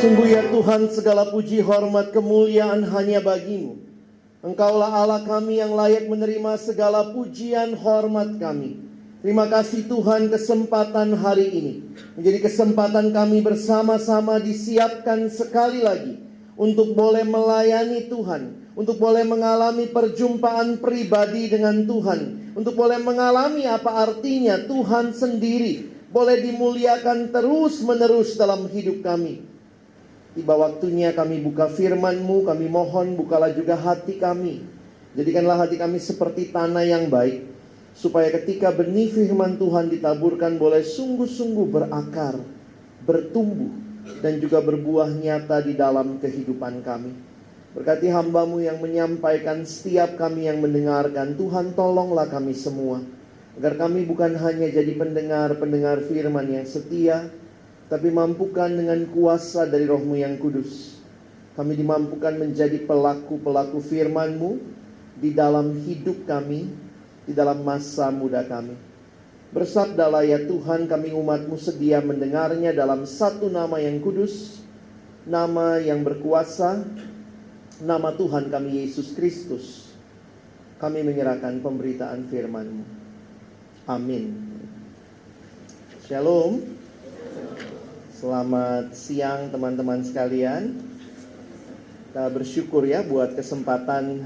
Sungguh ya Tuhan, segala puji, hormat, kemuliaan hanya bagimu. Engkaulah Allah kami yang layak menerima segala pujian, hormat kami. Terima kasih Tuhan, kesempatan hari ini menjadi kesempatan kami bersama-sama disiapkan sekali lagi untuk boleh melayani Tuhan, untuk boleh mengalami perjumpaan pribadi dengan Tuhan, untuk boleh mengalami apa artinya Tuhan sendiri boleh dimuliakan terus-menerus dalam hidup kami. Tiba waktunya kami buka firman-Mu, kami mohon bukalah juga hati kami. Jadikanlah hati kami seperti tanah yang baik, supaya ketika benih firman Tuhan ditaburkan boleh sungguh-sungguh berakar, bertumbuh, dan juga berbuah nyata di dalam kehidupan kami. Berkati hamba-Mu yang menyampaikan, setiap kami yang mendengarkan. Tuhan tolonglah kami semua, agar kami bukan hanya jadi pendengar firman yang setia, tapi mampukan dengan kuasa dari Roh-Mu yang kudus, kami dimampukan menjadi pelaku-pelaku firman-Mu di dalam hidup kami, di dalam masa muda kami. Bersabdalah ya Tuhan, kami umat-Mu sedia mendengarnya dalam satu nama yang kudus, nama yang berkuasa, nama Tuhan kami Yesus Kristus. Kami menyerahkan pemberitaan firman-Mu. Amin. Shalom. Selamat siang teman-teman sekalian. Kita bersyukur ya buat kesempatan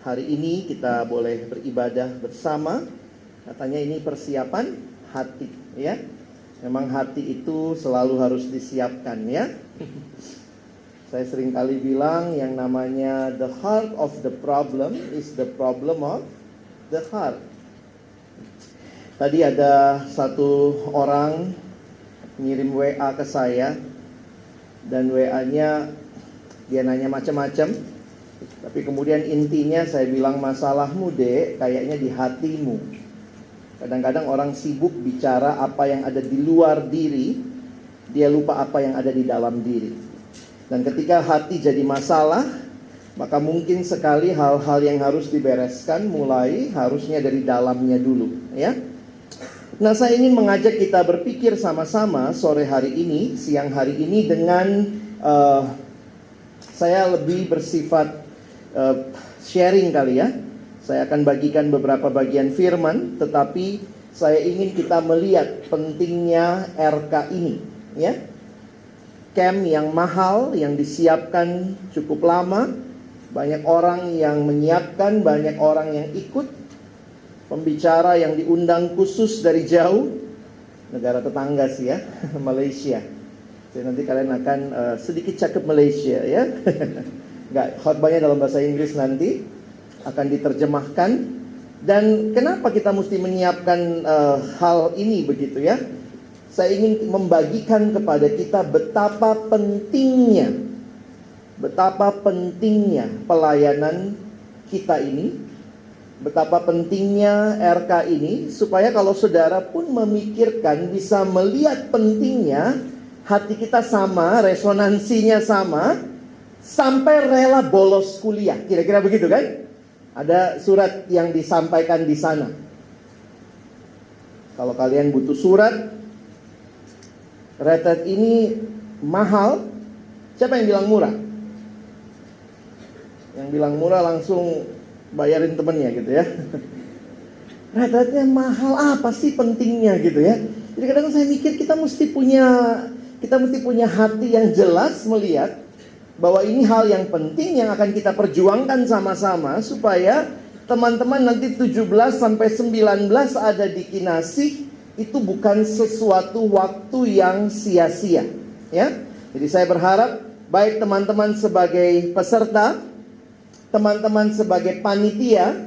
hari ini kita boleh beribadah bersama. Katanya ini persiapan hati ya. Memang hati itu selalu harus disiapkan ya. Saya sering kali bilang yang namanya the heart of the problem is the problem of the heart. Tadi ada satu orang ngirim WA ke saya, dan WA-nya dia nanya macam-macam, tapi kemudian intinya saya bilang, masalahmu dek kayaknya di hatimu. Kadang-kadang orang sibuk bicara apa yang ada di luar diri, dia lupa apa yang ada di dalam diri. Dan ketika hati jadi masalah, maka mungkin sekali hal-hal yang harus dibereskan mulai harusnya dari dalamnya dulu ya. Nah, saya ingin mengajak kita berpikir sama-sama sore hari ini, siang hari ini dengan saya lebih bersifat sharing kali ya. Saya akan bagikan beberapa bagian firman, tetapi saya ingin kita melihat pentingnya RK ini ya. Camp yang mahal, yang disiapkan cukup lama, banyak orang yang menyiapkan, banyak orang yang ikut. Pembicara yang diundang khusus dari jauh, negara tetangga sih ya, Malaysia. Jadi nanti kalian akan sedikit cakep Malaysia ya. Enggak, khotbahnya dalam bahasa Inggris nanti akan diterjemahkan. Dan kenapa kita mesti menyiapkan hal ini begitu ya? Saya ingin membagikan kepada kita betapa pentingnya pelayanan kita ini. Betapa pentingnya RK ini, supaya kalau saudara pun memikirkan, bisa melihat pentingnya, hati kita sama, resonansinya sama, sampai rela bolos kuliah. Kira-kira begitu kan? Ada surat yang disampaikan di sana. Kalau kalian butuh surat, retret ini mahal. Siapa yang bilang murah? Yang bilang murah langsung bayarin temennya gitu ya. Retretnya mahal, apa sih pentingnya gitu ya. Jadi kadang saya mikir kita mesti punya hati yang jelas melihat bahwa ini hal yang penting yang akan kita perjuangkan sama-sama, supaya teman-teman nanti 17 sampai 19 ada di Kinasih itu bukan sesuatu waktu yang sia-sia ya. Jadi saya berharap baik teman-teman sebagai peserta, teman-teman sebagai panitia,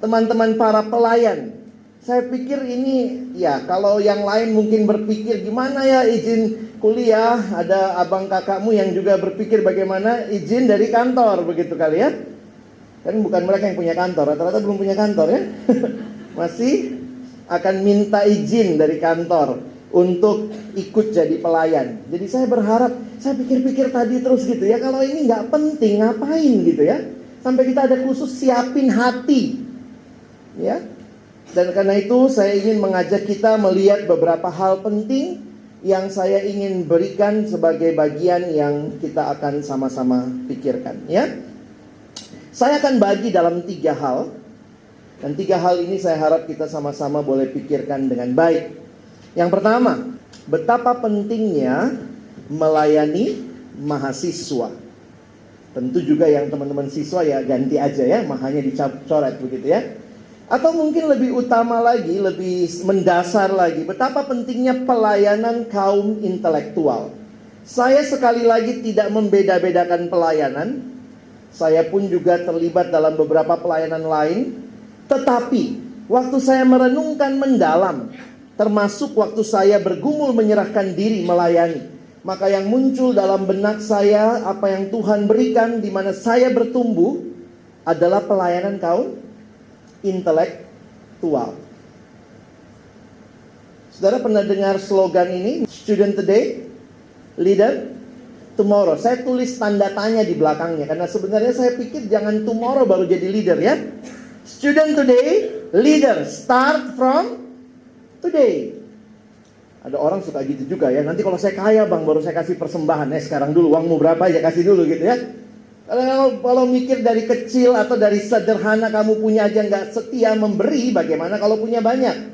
teman-teman para pelayan. Saya pikir ini ya, kalau yang lain mungkin berpikir gimana ya izin kuliah, ada abang kakakmu yang juga berpikir bagaimana izin dari kantor, begitu kali ya. Kan bukan mereka yang punya kantor, rata-rata belum punya kantor ya. Masih akan minta izin dari kantor untuk ikut jadi pelayan. Jadi saya berharap, saya pikir-pikir tadi terus gitu ya, kalau ini nggak penting ngapain gitu ya. Sampai kita ada khusus siapin hati ya. Dan karena itu saya ingin mengajak kita melihat beberapa hal penting yang saya ingin berikan sebagai bagian yang kita akan sama-sama pikirkan, ya. Saya akan bagi dalam 3 hal. Dan 3 hal ini saya harap kita sama-sama boleh pikirkan dengan baik. Yang pertama, betapa pentingnya melayani mahasiswa. Tentu juga yang teman-teman siswa ya ganti aja ya, mahanya dicoret begitu ya. Atau mungkin lebih utama lagi, lebih mendasar lagi, betapa pentingnya pelayanan kaum intelektual. Saya sekali lagi tidak membeda-bedakan pelayanan. Saya pun juga terlibat dalam beberapa pelayanan lain. Tetapi waktu saya merenungkan mendalam, termasuk waktu saya bergumul menyerahkan diri melayani, maka yang muncul dalam benak saya, apa yang Tuhan berikan di mana saya bertumbuh, adalah pelayanan kaum intelektual. Saudara pernah dengar slogan ini? Student today, leader tomorrow. Saya tulis tanda tanya di belakangnya, karena sebenarnya saya pikir jangan tomorrow baru jadi leader ya. Student today, leader start from today. Ada orang suka gitu juga ya. Nanti kalau saya kaya bang, baru saya kasih persembahan. Sekarang dulu uangmu berapa aja kasih dulu gitu ya. Kalau mikir dari kecil atau dari sederhana kamu punya aja nggak setia memberi, bagaimana kalau punya banyak?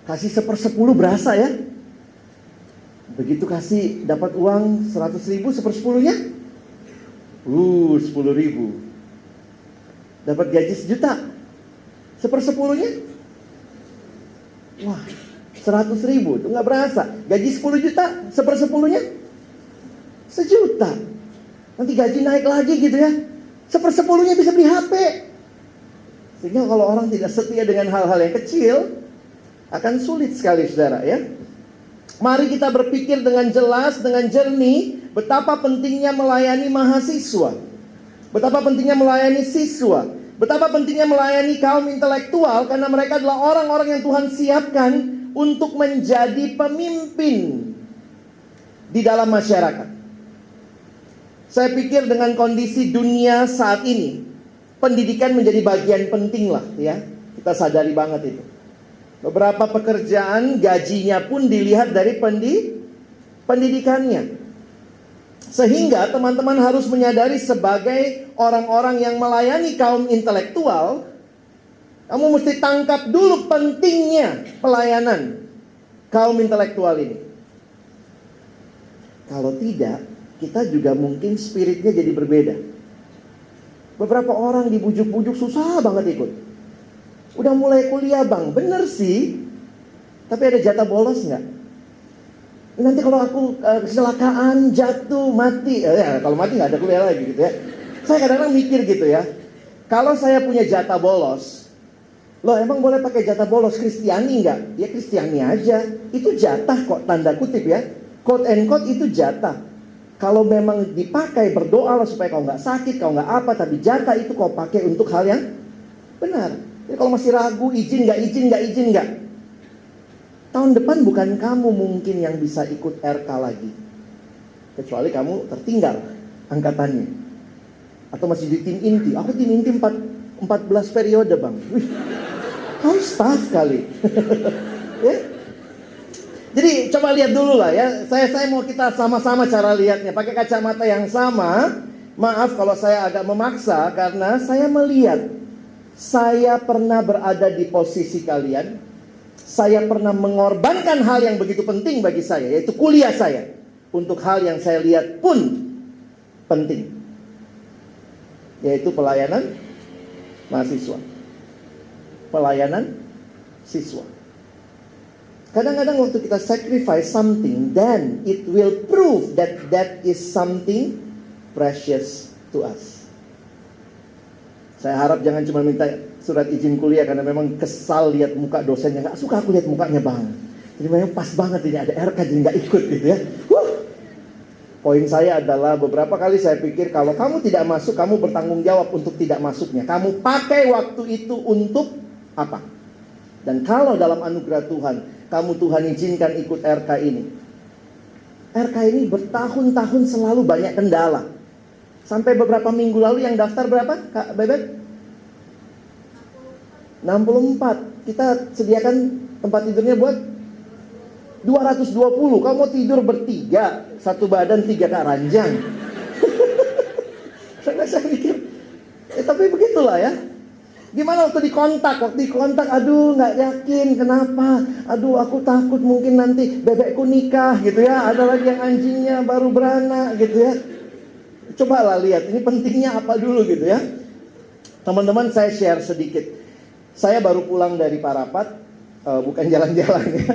Kasih 1/10 berasa ya. Begitu kasih dapat uang 100.000, 1/10-nya 10.000. Dapat gaji 1 juta, 1/10-nya wah 100.000. Itu nggak berasa. Gaji 10 juta, 1/10-nya 1 juta. Nanti gaji naik lagi gitu ya, 1/10-nya bisa beli HP. Sehingga kalau orang tidak setia dengan hal-hal yang kecil, akan sulit sekali saudara ya. Mari kita berpikir dengan jelas, dengan jernih, betapa pentingnya melayani mahasiswa, betapa pentingnya melayani siswa, betapa pentingnya melayani kaum intelektual, karena mereka adalah orang-orang yang Tuhan siapkan untuk menjadi pemimpin di dalam masyarakat. Saya pikir dengan kondisi dunia saat ini, pendidikan menjadi bagian penting lah ya. Kita sadari banget itu. Beberapa pekerjaan gajinya pun dilihat dari pendidikannya. Sehingga teman-teman harus menyadari sebagai orang-orang yang melayani kaum intelektual, kamu mesti tangkap dulu pentingnya pelayanan kaum intelektual ini. Kalau tidak, kita juga mungkin spiritnya jadi berbeda. Beberapa orang dibujuk-bujuk susah banget ikut. Udah mulai kuliah bang, bener sih, tapi ada jatah bolos nggak? Nanti kalau aku kecelakaan, jatuh, mati, ya kalau mati nggak ada kuliah lagi gitu ya. Saya kadang-kadang mikir gitu ya, kalau saya punya jatah bolos, loh emang boleh pakai jatah bolos Kristiani nggak? Ya Kristiani aja, itu jatah kok, tanda kutip ya, quote and quote itu jatah. Kalau memang dipakai berdoa supaya kau nggak sakit, kau nggak apa, tapi jatah itu kau pakai untuk hal yang benar. Jadi kalau masih ragu, izin nggak, tahun depan bukan kamu mungkin yang bisa ikut RK lagi, kecuali kamu tertinggal angkatannya, atau masih di tim inti. Aku tim inti 14 periode bang. Wih, kau staff kali. Ya. Jadi coba lihat dulu lah ya. Saya mau kita sama-sama cara lihatnya, pakai kacamata yang sama. Maaf kalau saya agak memaksa, karena saya melihat, saya pernah berada di posisi kalian. Saya pernah mengorbankan hal yang begitu penting bagi saya, yaitu kuliah saya, untuk hal yang saya lihat pun penting, yaitu pelayanan mahasiswa, pelayanan siswa. Kadang-kadang waktu kita sacrifice something, then it will prove that that is something precious to us. Saya harap jangan cuma minta surat izin kuliah karena memang kesal lihat muka dosennya. Gak suka aku lihat mukanya bang. Jadi memang pas banget ini ada RK jadi gak ikut gitu ya. Poin saya adalah beberapa kali saya pikir kalau kamu tidak masuk, kamu bertanggung jawab untuk tidak masuknya. Kamu pakai waktu itu untuk apa? Dan kalau dalam anugerah Tuhan, Tuhan izinkan ikut RK ini. RK ini bertahun-tahun selalu banyak kendala. Sampai beberapa minggu lalu yang daftar berapa Kak Bebek? 64. Kita sediakan tempat tidurnya buat 220, kamu mau tidur bertiga, satu badan 3 kak ranjang. Saya mikir, tapi begitulah ya. Gimana waktu dikontak, aduh nggak yakin, kenapa? Aduh aku takut mungkin nanti bebekku nikah gitu ya. Ada lagi yang anjingnya baru beranak gitu ya. Cobalah lihat, ini pentingnya apa dulu gitu ya. Teman-teman, saya share sedikit. Saya baru pulang dari Parapat, bukan jalan-jalan ya.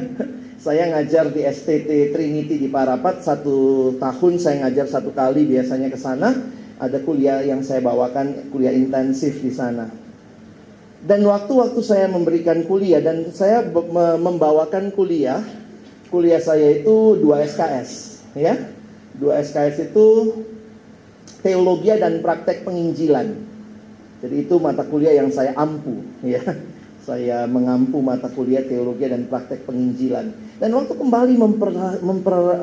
Saya ngajar di STT Trinity di Parapat, 1 tahun saya ngajar 1 kali biasanya ke sana. Ada kuliah yang saya bawakan, kuliah intensif di sana. Dan waktu-waktu saya memberikan kuliah dan saya membawakan kuliah saya itu 2 SKS, ya. 2 SKS itu teologi dan praktek penginjilan. Jadi itu mata kuliah yang saya ampu, ya. Saya mengampu mata kuliah teologi dan praktek penginjilan. Dan waktu kembali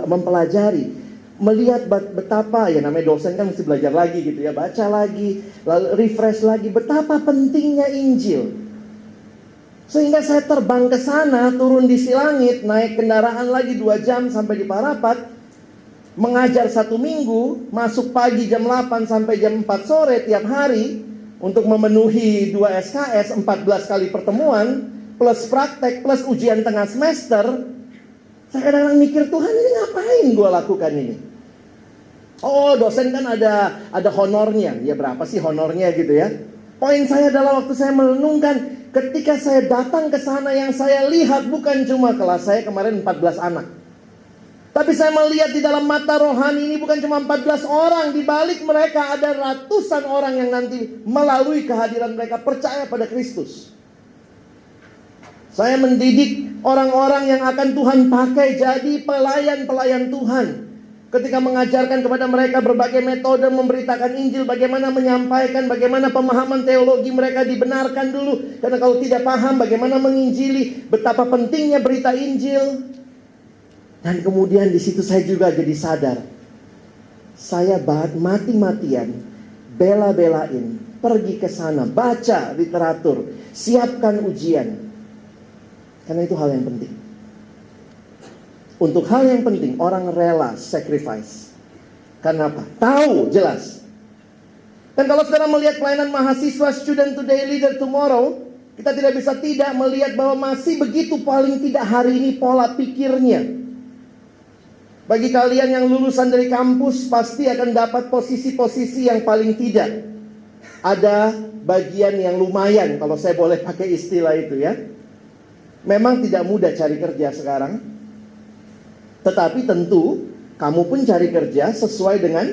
mempelajari, melihat betapa, ya namanya dosen kan mesti belajar lagi gitu ya, baca lagi, lalu refresh lagi, betapa pentingnya Injil. Sehingga saya terbang ke sana, turun di Silangit, naik kendaraan lagi 2 jam sampai di Parapat, mengajar 1 minggu, masuk pagi jam 8 sampai jam 4 sore tiap hari, untuk memenuhi 2 SKS, 14 kali pertemuan, plus praktek, plus ujian tengah semester. Saya kadang-kadang mikir, Tuhan ini ngapain gue lakukan ini? Oh, dosen kan ada honornya. Ya berapa sih honornya gitu ya. Poin saya adalah waktu saya merenungkan, ketika saya datang ke sana, yang saya lihat bukan cuma kelas saya kemarin 14 anak. Tapi saya melihat di dalam mata rohani ini bukan cuma 14 orang. Di balik mereka ada ratusan orang yang nanti melalui kehadiran mereka percaya pada Kristus. Saya mendidik orang-orang yang akan Tuhan pakai jadi pelayan-pelayan Tuhan. Ketika mengajarkan kepada mereka berbagai metode memberitakan Injil, bagaimana menyampaikan, bagaimana pemahaman teologi mereka dibenarkan dulu. Karena kalau tidak paham bagaimana menginjili, betapa pentingnya berita Injil. Dan kemudian di situ saya juga jadi sadar, saya mati-matian, bela-belain, pergi ke sana, baca literatur, siapkan ujian. Karena itu hal yang penting. Untuk hal yang penting, orang rela sacrifice. Karena apa? Tahu jelas. Dan kalau saudara melihat pelayanan mahasiswa, student today, leader tomorrow, kita tidak bisa tidak melihat bahwa masih begitu paling tidak hari ini pola pikirnya. Bagi kalian yang lulusan dari kampus, pasti akan dapat posisi-posisi yang paling tidak. Ada bagian yang lumayan, kalau saya boleh pakai istilah itu ya. Memang tidak mudah cari kerja sekarang. Tetapi tentu, kamu pun cari kerja sesuai dengan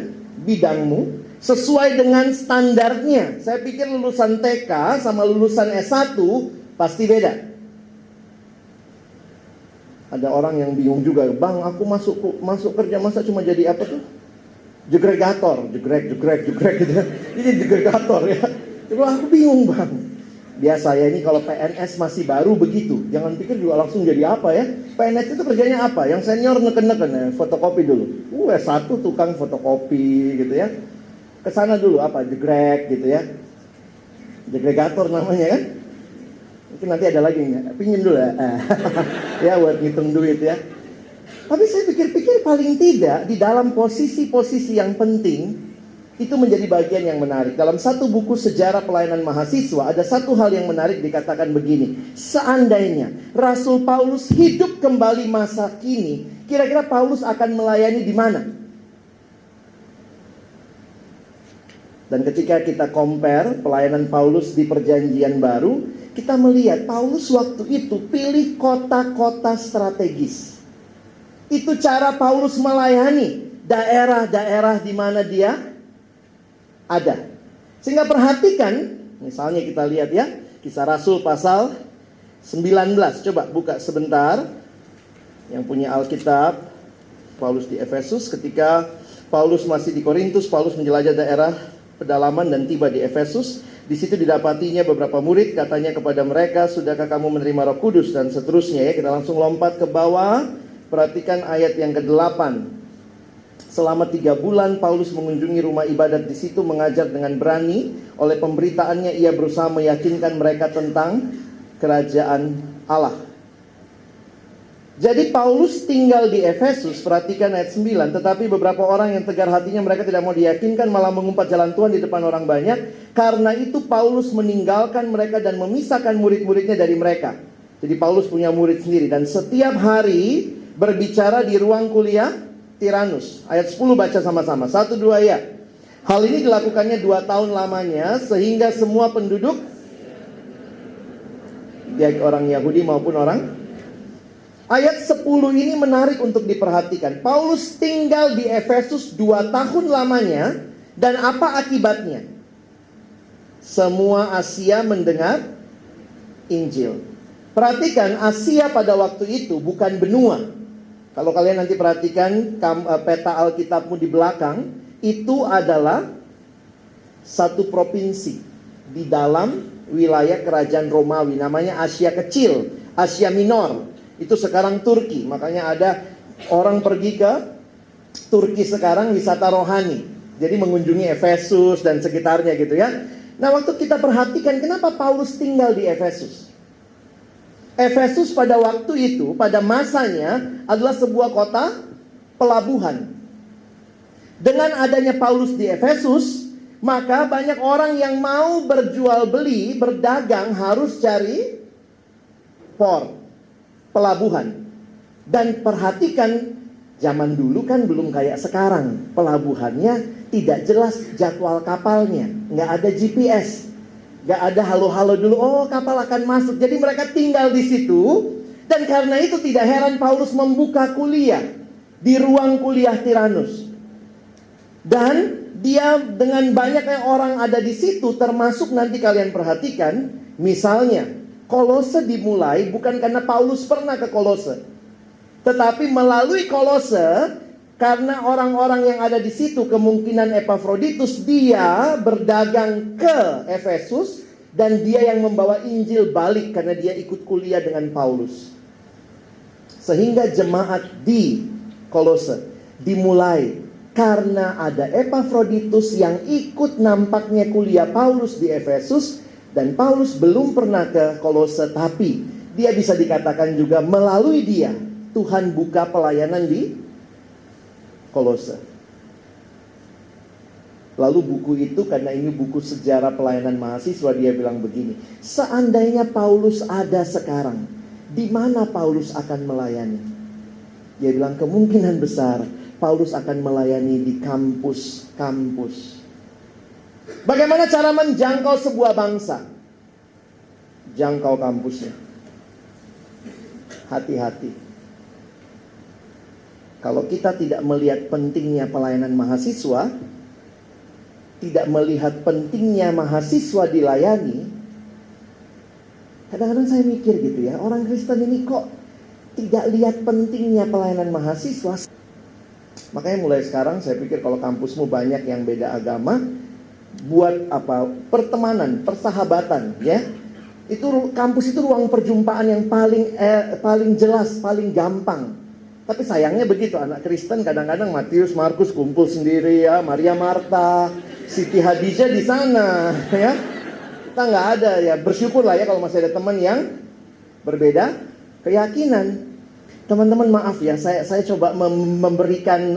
bidangmu, sesuai dengan standarnya. Saya pikir lulusan TK sama lulusan S1 pasti beda. Ada orang yang bingung juga, bang aku masuk kerja masa cuma jadi apa tuh? Jegregator, jegrek gitu ya. Ini jegregator ya. Jadi aku bingung bang. Biasa ya ini kalau PNS masih baru begitu. Jangan pikir juga langsung jadi apa ya. PNS itu kerjanya apa? Yang senior neken-neken ya, fotokopi dulu. S1 tukang fotokopi gitu ya. Kesana dulu apa? Jegrek gitu ya. Jegregator namanya kan. Mungkin nanti ada lagi nggak? Pinjam dulu ya. Ya buat ngitung duit ya. Tapi saya pikir-pikir paling tidak di dalam posisi-posisi yang penting itu menjadi bagian yang menarik. Dalam satu buku sejarah pelayanan mahasiswa ada satu hal yang menarik dikatakan begini. Seandainya Rasul Paulus hidup kembali masa kini, kira-kira Paulus akan melayani di mana? Dan ketika kita compare pelayanan Paulus di perjanjian baru, kita melihat Paulus waktu itu pilih kota-kota strategis. Itu cara Paulus melayani daerah-daerah di mana dia ada. Sehingga perhatikan, misalnya kita lihat ya, Kisah Rasul pasal 19. Coba buka sebentar. Yang punya Alkitab, Paulus di Efesus. Ketika Paulus masih di Korintus, Paulus menjelajah daerah pedalaman dan tiba di Efesus. Di situ didapatinya beberapa murid, katanya kepada mereka, sudahkah kamu menerima Roh Kudus dan seterusnya ya. Kita langsung lompat ke bawah. Perhatikan ayat yang ke-8. Selama 3 bulan Paulus mengunjungi rumah ibadat di situ, mengajar dengan berani. Oleh pemberitaannya ia berusaha meyakinkan mereka tentang kerajaan Allah. Jadi Paulus tinggal di Efesus, perhatikan ayat 9. Tetapi beberapa orang yang tegar hatinya, mereka tidak mau diyakinkan, malah mengumpat jalan Tuhan di depan orang banyak. Karena itu Paulus meninggalkan mereka dan memisahkan murid-muridnya dari mereka. Jadi Paulus punya murid sendiri. Dan setiap hari berbicara di ruang kuliah Tiranus. Ayat 10 baca sama-sama, 1, 2 ya. Hal ini dilakukannya 2 tahun lamanya, sehingga semua penduduk, baik orang Yahudi maupun orang. Ayat 10 ini menarik untuk diperhatikan. Paulus tinggal di Efesus 2 tahun lamanya. Dan apa akibatnya? Semua Asia mendengar Injil. Perhatikan, Asia pada waktu itu bukan benua. Kalau kalian nanti perhatikan peta Alkitabmu di belakang, itu adalah satu provinsi di dalam wilayah kerajaan Romawi. Namanya Asia Kecil, Asia Minor. Itu sekarang Turki. Makanya ada orang pergi ke Turki sekarang wisata rohani. Jadi mengunjungi Efesus dan sekitarnya gitu ya. Nah, waktu kita perhatikan kenapa Paulus tinggal di Efesus. Efesus pada waktu itu, pada masanya adalah sebuah kota pelabuhan. Dengan adanya Paulus di Efesus, maka banyak orang yang mau berjual beli, berdagang harus cari port, pelabuhan. Dan perhatikan, zaman dulu kan belum kayak sekarang. Pelabuhannya tidak jelas jadwal kapalnya, nggak ada GPS, nggak ada halo-halo dulu. Oh, kapal akan masuk. Jadi mereka tinggal di situ. Dan karena itu tidak heran Paulus membuka kuliah di ruang kuliah Tiranus. Dan dia dengan banyaknya orang ada di situ, termasuk nanti kalian perhatikan, misalnya Kolose dimulai bukan karena Paulus pernah ke Kolose, tetapi melalui Kolose, karena orang-orang yang ada di situ kemungkinan Epafroditus, dia berdagang ke Efesus dan dia yang membawa Injil balik karena dia ikut kuliah dengan Paulus. Sehingga jemaat di Kolose dimulai karena ada Epafroditus yang ikut nampaknya kuliah Paulus di Efesus. Dan Paulus belum pernah ke Kolose, tapi dia bisa dikatakan juga melalui dia Tuhan buka pelayanan di Kolose. Lalu buku itu, karena ini buku sejarah pelayanan mahasiswa, dia bilang begini, seandainya Paulus ada sekarang, di mana Paulus akan melayani? Dia bilang kemungkinan besar Paulus akan melayani di kampus-kampus. Bagaimana cara menjangkau sebuah bangsa? Jangkau kampusnya. Hati-hati. Kalau kita tidak melihat pentingnya pelayanan mahasiswa, tidak melihat pentingnya mahasiswa dilayani, kadang-kadang saya mikir gitu ya, orang Kristen ini kok tidak lihat pentingnya pelayanan mahasiswa. Makanya mulai sekarang saya pikir kalau kampusmu banyak yang beda agama, buat apa? Pertemanan, persahabatan, ya. Itu kampus itu ruang perjumpaan yang paling jelas, paling gampang. Tapi sayangnya begitu, anak Kristen kadang-kadang Matius, Markus kumpul sendiri ya, Maria Marta, Siti Hadijah di sana, ya. Kita nggak ada ya. Bersyukurlah ya kalau masih ada teman yang berbeda keyakinan. Teman-teman maaf ya, saya coba memberikan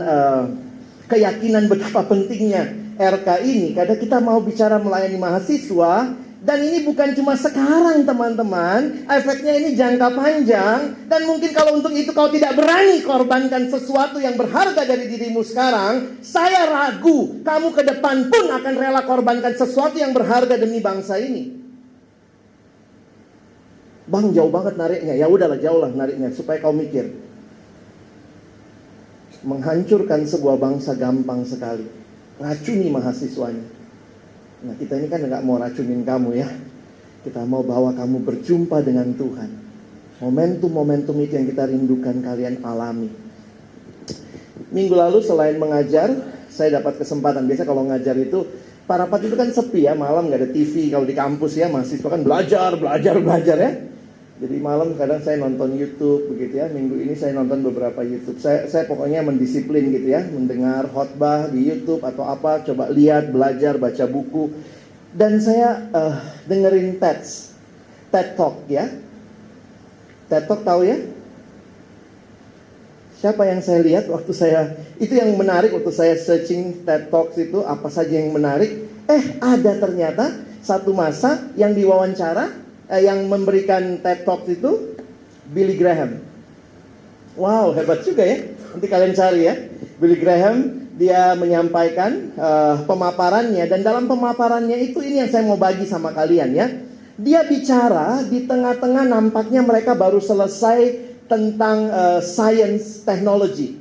keyakinan betapa pentingnya RK ini. Kadang kita mau bicara melayani mahasiswa, dan ini bukan cuma sekarang teman-teman, efeknya ini jangka panjang. Dan mungkin kalau untuk itu kau tidak berani korbankan sesuatu yang berharga dari dirimu sekarang, saya ragu kamu ke depan pun akan rela korbankan sesuatu yang berharga demi bangsa ini. Bang, jauh banget nariknya. Ya udahlah, jauh lah nariknya supaya kau mikir. Menghancurkan sebuah bangsa gampang sekali. Racuni mahasiswanya. Nah, kita ini kan nggak mau racunin kamu ya. Kita mau bawa kamu berjumpa dengan Tuhan. Momentum-momentum itu yang kita rindukan kalian alami. Minggu lalu selain mengajar, saya dapat kesempatan. Biasa kalau ngajar itu, para rapat itu kan sepi ya, malam nggak ada TV. Kalau di kampus ya, mahasiswa kan belajar ya. Jadi malam kadang saya nonton YouTube begitu ya. Minggu ini saya nonton beberapa YouTube. Saya pokoknya mendisiplin gitu ya, mendengar khotbah di YouTube atau apa, coba lihat, belajar, baca buku. Dan saya dengerin TED Talk ya. TED Talk tahu ya? Siapa yang saya lihat waktu itu yang menarik waktu saya searching TED Talks itu, apa saja yang menarik. Ada ternyata satu masa yang diwawancara, yang memberikan TED Talks itu Billy Graham. Wow, hebat juga ya. Nanti kalian cari ya. Billy Graham, dia menyampaikan pemaparannya. Dan dalam pemaparannya itu, ini yang saya mau bagi sama kalian ya. Dia bicara di tengah-tengah nampaknya mereka baru selesai tentang science technology.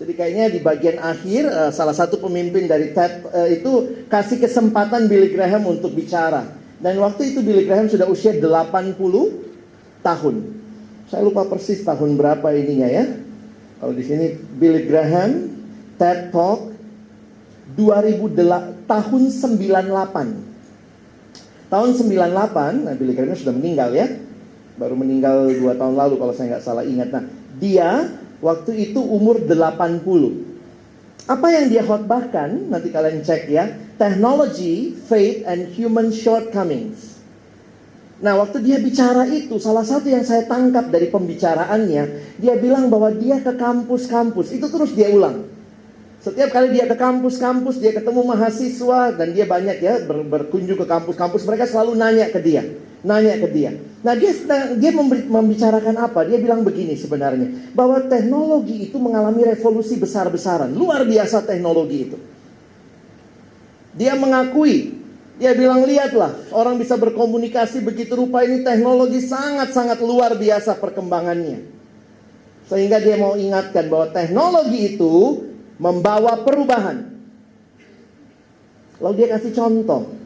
Jadi kayaknya di bagian akhir salah satu pemimpin dari TED itu kasih kesempatan Billy Graham untuk bicara. Dan waktu itu Billy Graham sudah usia 80 tahun. Saya lupa persis tahun berapa ininya ya. Kalau di sini Billy Graham TED Talk tahun 98. Tahun 98, Billy Graham sudah meninggal ya. Baru meninggal 2 tahun lalu kalau saya nggak salah ingat. Nah, dia waktu itu umur 80. Apa yang dia khotbahkan, nanti kalian cek ya. Technology, faith, and human shortcomings. Nah, waktu dia bicara itu, salah satu yang saya tangkap dari pembicaraannya, dia bilang bahwa dia ke kampus-kampus. Itu terus dia ulang. Setiap kali dia ke kampus-kampus, dia ketemu mahasiswa, dan dia banyak ya berkunjung ke kampus-kampus, mereka selalu nanya ke dia. Nah, dia membicarakan apa? Dia bilang begini sebenarnya, bahwa teknologi itu mengalami revolusi besar-besaran. Luar biasa teknologi itu. Dia mengakui, dia bilang, lihatlah, orang bisa berkomunikasi begitu rupa, ini teknologi sangat-sangat luar biasa perkembangannya. Sehingga dia mau ingatkan bahwa teknologi itu membawa perubahan. Lalu dia kasih contoh.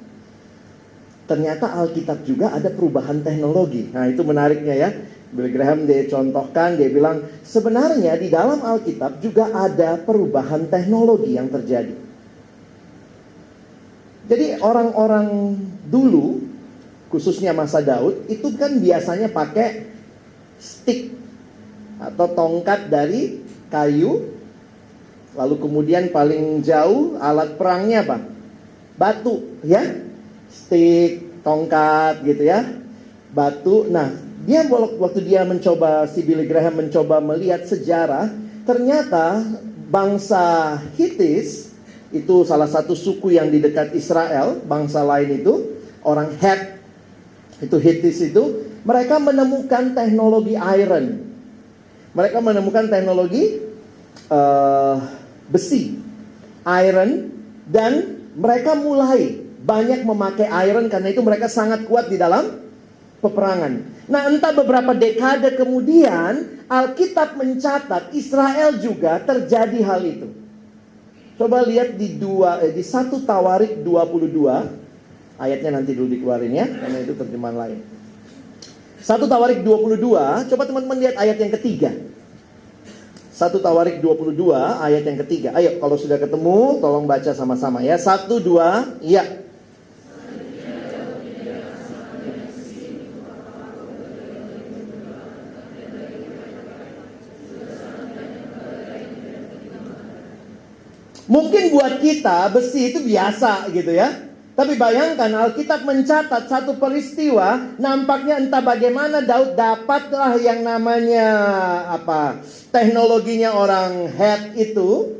Ternyata Alkitab juga ada perubahan teknologi. Nah, itu menariknya ya. Billy Graham dia contohkan, dia bilang sebenarnya di dalam Alkitab juga ada perubahan teknologi yang terjadi. Jadi orang-orang dulu, khususnya masa Daud, itu kan biasanya pakai stick atau tongkat dari kayu. Lalu kemudian paling jauh alat perangnya apa? Batu, ya. Stick, tongkat gitu ya. Batu. Nah, waktu dia mencoba, si Billy Graham mencoba melihat sejarah, ternyata bangsa Hittis itu salah satu suku yang di dekat Israel, bangsa lain itu, orang Het, itu Hittis itu, mereka menemukan teknologi iron. Mereka menemukan teknologi besi, iron, dan mereka mulai banyak memakai iron karena itu mereka sangat kuat di dalam peperangan. Nah, entah beberapa dekade kemudian Alkitab mencatat Israel juga terjadi hal itu. Coba lihat di 1 Tawarik 22, ayatnya nanti dulu dikeluarin ya, karena itu terjemahan lain. 1 Tawarik 22, coba teman-teman lihat ayat yang ketiga. 1 Tawarik 22 ayat yang ketiga. Ayo kalau sudah ketemu tolong baca sama-sama ya. 1, 2, iya. Mungkin buat kita besi itu biasa gitu ya. Tapi bayangkan Alkitab mencatat satu peristiwa, nampaknya entah bagaimana Daud dapatlah yang namanya teknologinya orang Het itu.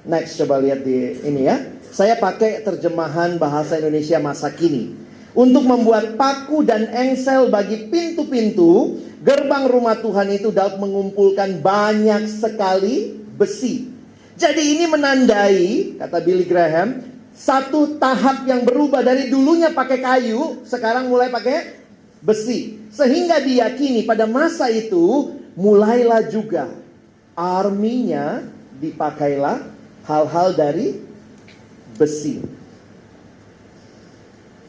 Next, coba lihat di ini ya. Saya pakai terjemahan bahasa Indonesia masa kini. Untuk membuat paku dan engsel bagi pintu-pintu gerbang rumah Tuhan itu, Daud mengumpulkan banyak sekali besi. Jadi ini menandai, kata Billy Graham, satu tahap yang berubah dari dulunya pakai kayu, sekarang mulai pakai besi. Sehingga diyakini pada masa itu mulailah juga arminya dipakailah hal-hal dari besi.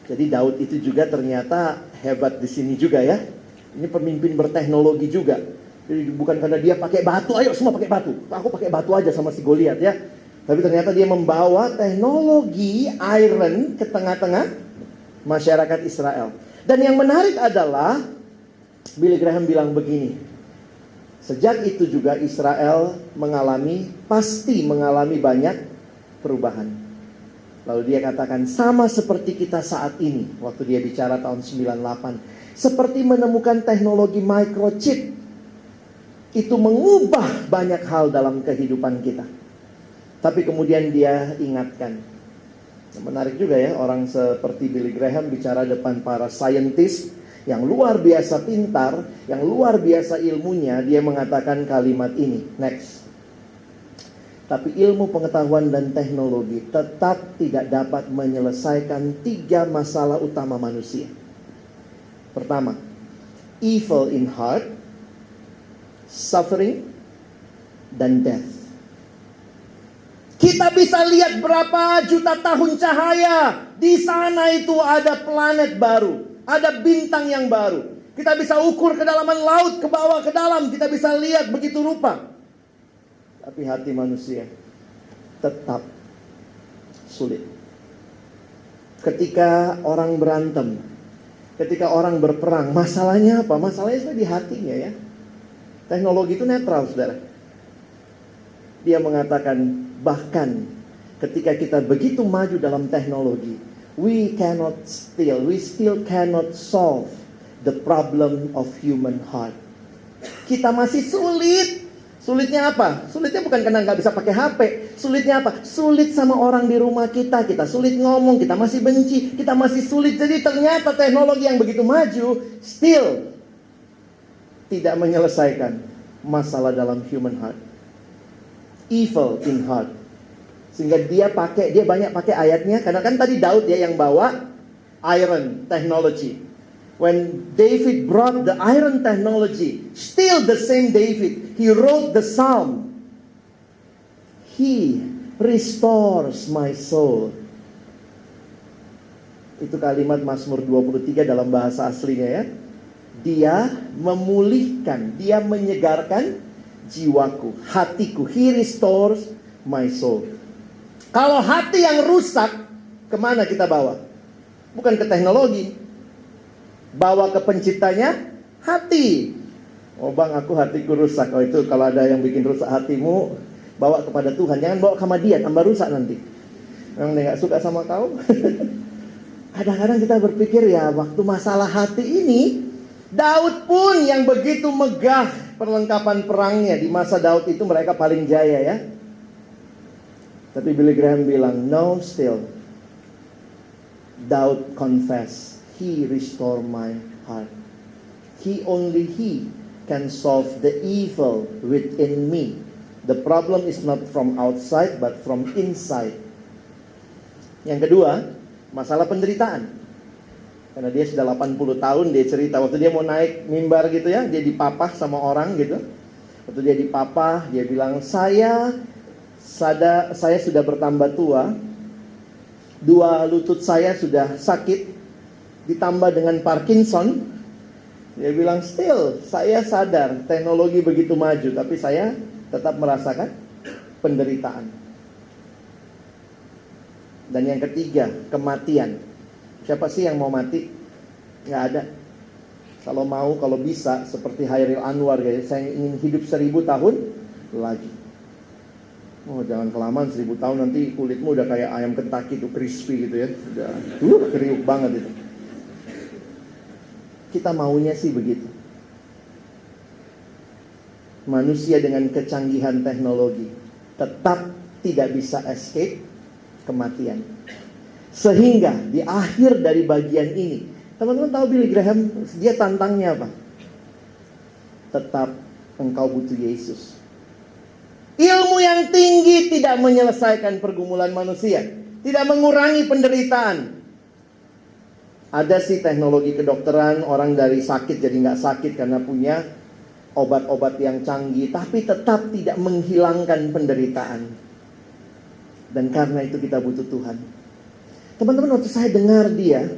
Jadi Daud itu juga ternyata hebat di sini juga ya. Ini pemimpin berteknologi juga. Jadi bukan karena dia pakai batu, ayo semua pakai batu. Aku pakai batu aja sama si Goliat ya. Tapi ternyata dia membawa teknologi iron ke tengah-tengah masyarakat Israel. Dan yang menarik adalah Billy Graham bilang begini. Sejak itu juga Israel pasti mengalami banyak perubahan. Lalu dia katakan sama seperti kita saat ini. Waktu dia bicara tahun 98. Seperti menemukan teknologi microchip. itu mengubah banyak hal dalam kehidupan kita. Tapi kemudian dia ingatkan. Menarik juga ya, orang seperti Billy Graham bicara depan para saintis yang luar biasa pintar, yang luar biasa ilmunya. Dia mengatakan kalimat ini. Next. Tapi ilmu pengetahuan dan teknologi tetap tidak dapat menyelesaikan 3 masalah utama manusia. Pertama, evil in heart, suffering, dan death. Kita bisa lihat berapa juta tahun cahaya. Di sana itu ada planet baru, ada bintang yang baru. Kita bisa ukur kedalaman laut, ke bawah, ke dalam. Kita bisa lihat begitu rupa. Tapi hati manusia tetap sulit. Ketika orang berantem, ketika orang berperang, masalahnya apa? Masalahnya sudah di hatinya ya. Teknologi itu netral, saudara. Dia mengatakan, bahkan ketika kita begitu maju dalam teknologi, we still cannot solve the problem of human heart. Kita masih sulit. Sulitnya apa? Sulitnya bukan karena nggak bisa pakai HP. Sulitnya apa? Sulit sama orang di rumah kita. Kita sulit ngomong, kita masih benci, kita masih sulit. Jadi ternyata teknologi yang begitu maju still tidak menyelesaikan masalah dalam human heart. Evil in heart. Sehingga dia banyak pakai ayatnya. Karena kan tadi Daud ya yang bawa iron technology. When David brought the iron technology, still the same David, he wrote the psalm. He restores my soul. Itu kalimat Mazmur 23 dalam bahasa aslinya ya. Dia memulihkan, dia menyegarkan jiwaku, hatiku. He restores my soul. Kalau hati yang rusak, kemana kita bawa? Bukan ke teknologi. Bawa ke penciptanya, hati. Oh bang, aku hatiku rusak. Oh itu kalau ada yang bikin rusak hatimu, bawa kepada Tuhan. Jangan bawa sama dia, tambah rusak nanti. Memang dia gak suka sama kau. Kadang-kadang kita berpikir ya, waktu masalah hati ini, Daud pun yang begitu megah perlengkapan perangnya. Di masa Daud itu mereka paling jaya ya. Tapi Billy Graham bilang, no still. Daud confess, he restore my heart. Only he can solve the evil within me. The problem is not from outside but from inside. Yang kedua, masalah penderitaan. Karena dia sudah 80 tahun, dia cerita waktu dia mau naik mimbar gitu ya, dia dipapah sama orang gitu. Waktu dia dipapah, dia bilang, saya sudah bertambah tua, 2 lutut saya sudah sakit, ditambah dengan Parkinson. Dia bilang, still saya sadar teknologi begitu maju, tapi saya tetap merasakan penderitaan. Dan yang ketiga, kematian. Siapa sih yang mau mati? Gak ada. Kalau mau, kalau bisa, seperti Hairil Anwar, saya ingin hidup 1000 tahun lagi. Oh jangan kelamaan 1000 tahun, nanti kulitmu udah kayak ayam Kentucky tuh, crispy gitu ya. Udah kriuk banget itu. Kita maunya sih begitu. Manusia dengan kecanggihan teknologi tetap tidak bisa escape kematian. Sehingga di akhir dari bagian ini, teman-teman tahu Billy Graham, dia tantangnya apa? Tetap engkau butuh Yesus. Ilmu yang tinggi tidak menyelesaikan pergumulan manusia, tidak mengurangi penderitaan. Ada sih teknologi kedokteran, orang dari sakit jadi nggak sakit karena punya obat-obat yang canggih, tapi tetap tidak menghilangkan penderitaan. Dan karena itu kita butuh Tuhan. Teman-teman, waktu saya dengar dia,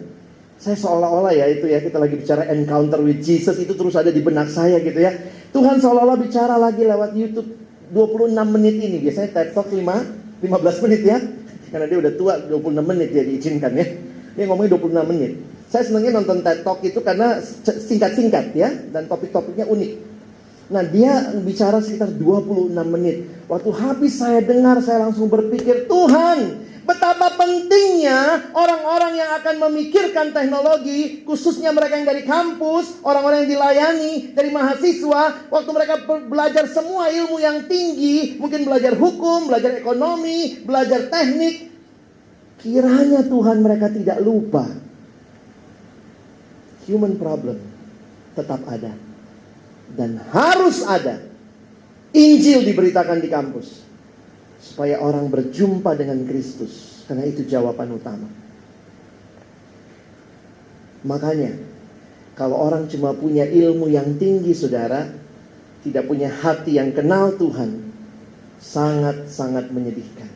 saya seolah-olah ya itu ya, kita lagi bicara encounter with Jesus, itu terus ada di benak saya gitu ya. Tuhan seolah-olah bicara lagi lewat YouTube 26 menit ini. Biasanya TED Talk 15 menit ya, karena dia udah tua, 26 menit dia diizinkan ya. Dia ngomongnya 26 menit. Saya senangnya nonton TED Talk itu karena singkat-singkat ya, dan topik-topiknya unik. Nah dia bicara sekitar 26 menit. Waktu habis saya dengar, saya langsung berpikir, Tuhan, Betapa pentingnya orang-orang yang akan memikirkan teknologi, khususnya mereka yang dari kampus, orang-orang yang dilayani, dari mahasiswa, waktu mereka belajar semua ilmu yang tinggi, mungkin belajar hukum, belajar ekonomi, belajar teknik, kiranya Tuhan mereka tidak lupa. Human problem tetap ada. Dan harus ada. Injil diberitakan di kampus. Supaya orang berjumpa dengan Kristus. Karena itu jawaban utama. Makanya, kalau orang cuma punya ilmu yang tinggi, saudara, tidak punya hati yang kenal Tuhan, sangat-sangat menyedihkan.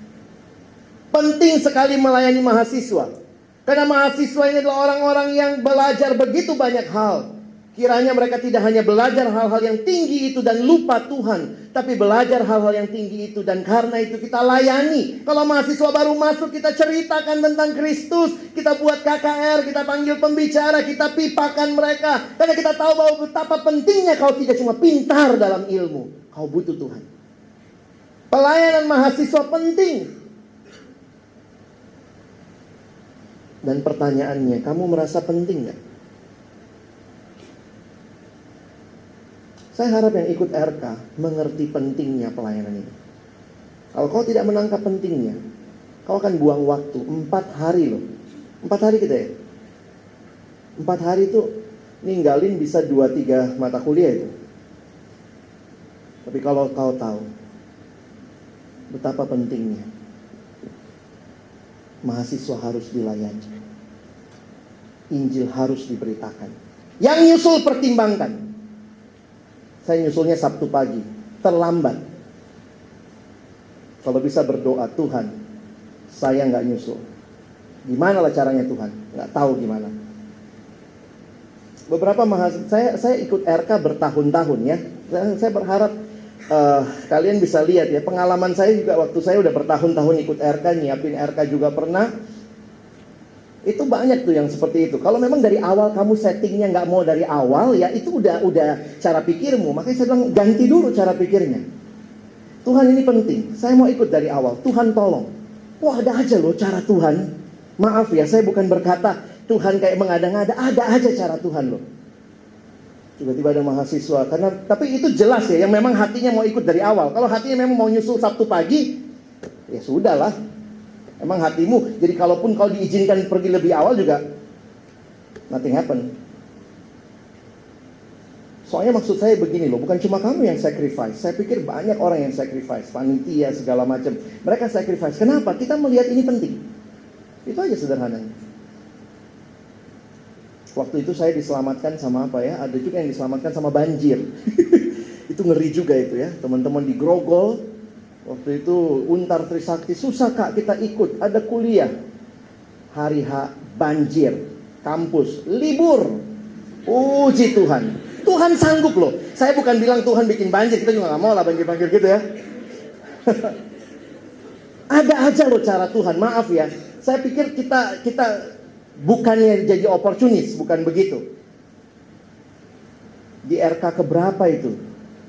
Penting sekali melayani mahasiswa. Karena mahasiswa ini adalah orang-orang yang belajar begitu banyak hal. Kiranya mereka tidak hanya belajar hal-hal yang tinggi itu dan lupa Tuhan, tapi belajar hal-hal yang tinggi itu, dan karena itu kita layani. Kalau mahasiswa baru masuk, kita ceritakan tentang Kristus, kita buat KKR, kita panggil pembicara, kita pipakan mereka. Karena kita tahu bahwa betapa pentingnya kau tidak cuma pintar dalam ilmu, kau butuh Tuhan. Pelayanan mahasiswa penting. Dan pertanyaannya, kamu merasa penting gak? Saya harap yang ikut RK mengerti pentingnya pelayanan ini. Kalau kau tidak menangkap pentingnya, kau akan buang waktu 4 hari loh. 4 hari kita ya. 4 hari itu ninggalin bisa 2-3 mata kuliah itu. Tapi kalau kau tahu betapa pentingnya, mahasiswa harus dilayani, Injil harus diberitakan. Yang nyusul pertimbangkan. Saya nyusulnya Sabtu pagi, terlambat. Kalau bisa berdoa, Tuhan, saya nggak nyusul. Gimana lah caranya Tuhan? Nggak tahu gimana. Beberapa mahasiswa, saya ikut RK bertahun-tahun ya. Saya berharap kalian bisa lihat ya, pengalaman saya juga waktu saya udah bertahun-tahun ikut RK, nyiapin RK juga pernah. Itu banyak tuh yang seperti itu. Kalau memang dari awal kamu settingnya nggak mau dari awal, ya itu udah cara pikirmu. Makanya saya bilang ganti dulu cara pikirnya. Tuhan ini penting, saya mau ikut dari awal. Tuhan tolong. Wah, ada aja loh cara Tuhan. Maaf ya, saya bukan berkata Tuhan kayak mengada-ngada. Ada aja cara Tuhan loh. Tiba-tiba ada mahasiswa, tapi itu jelas ya, yang memang hatinya mau ikut dari awal. Kalau hatinya memang mau nyusul Sabtu pagi, ya sudahlah. Emang hatimu, jadi kalaupun kau diizinkan pergi lebih awal juga nothing happen. Soalnya maksud saya begini loh, bukan cuma kamu yang sacrifice. Saya pikir banyak orang yang sacrifice, panitia segala macam. Mereka sacrifice. Kenapa? Kita melihat ini penting. Itu aja sederhananya. Waktu itu saya diselamatkan sama apa ya? Ada juga yang diselamatkan sama banjir. Itu ngeri juga itu ya. Teman-teman di Grogol, waktu itu Untar Trisakti, susah kak kita ikut. Ada kuliah, hari H banjir, kampus libur. Puji Tuhan, Tuhan sanggup loh. Saya bukan bilang Tuhan bikin banjir, kita juga gak mau lah banjir-banjir gitu ya. Ada aja loh cara Tuhan. Maaf ya, saya pikir kita bukannya jadi oportunis, bukan begitu. Di RK keberapa itu,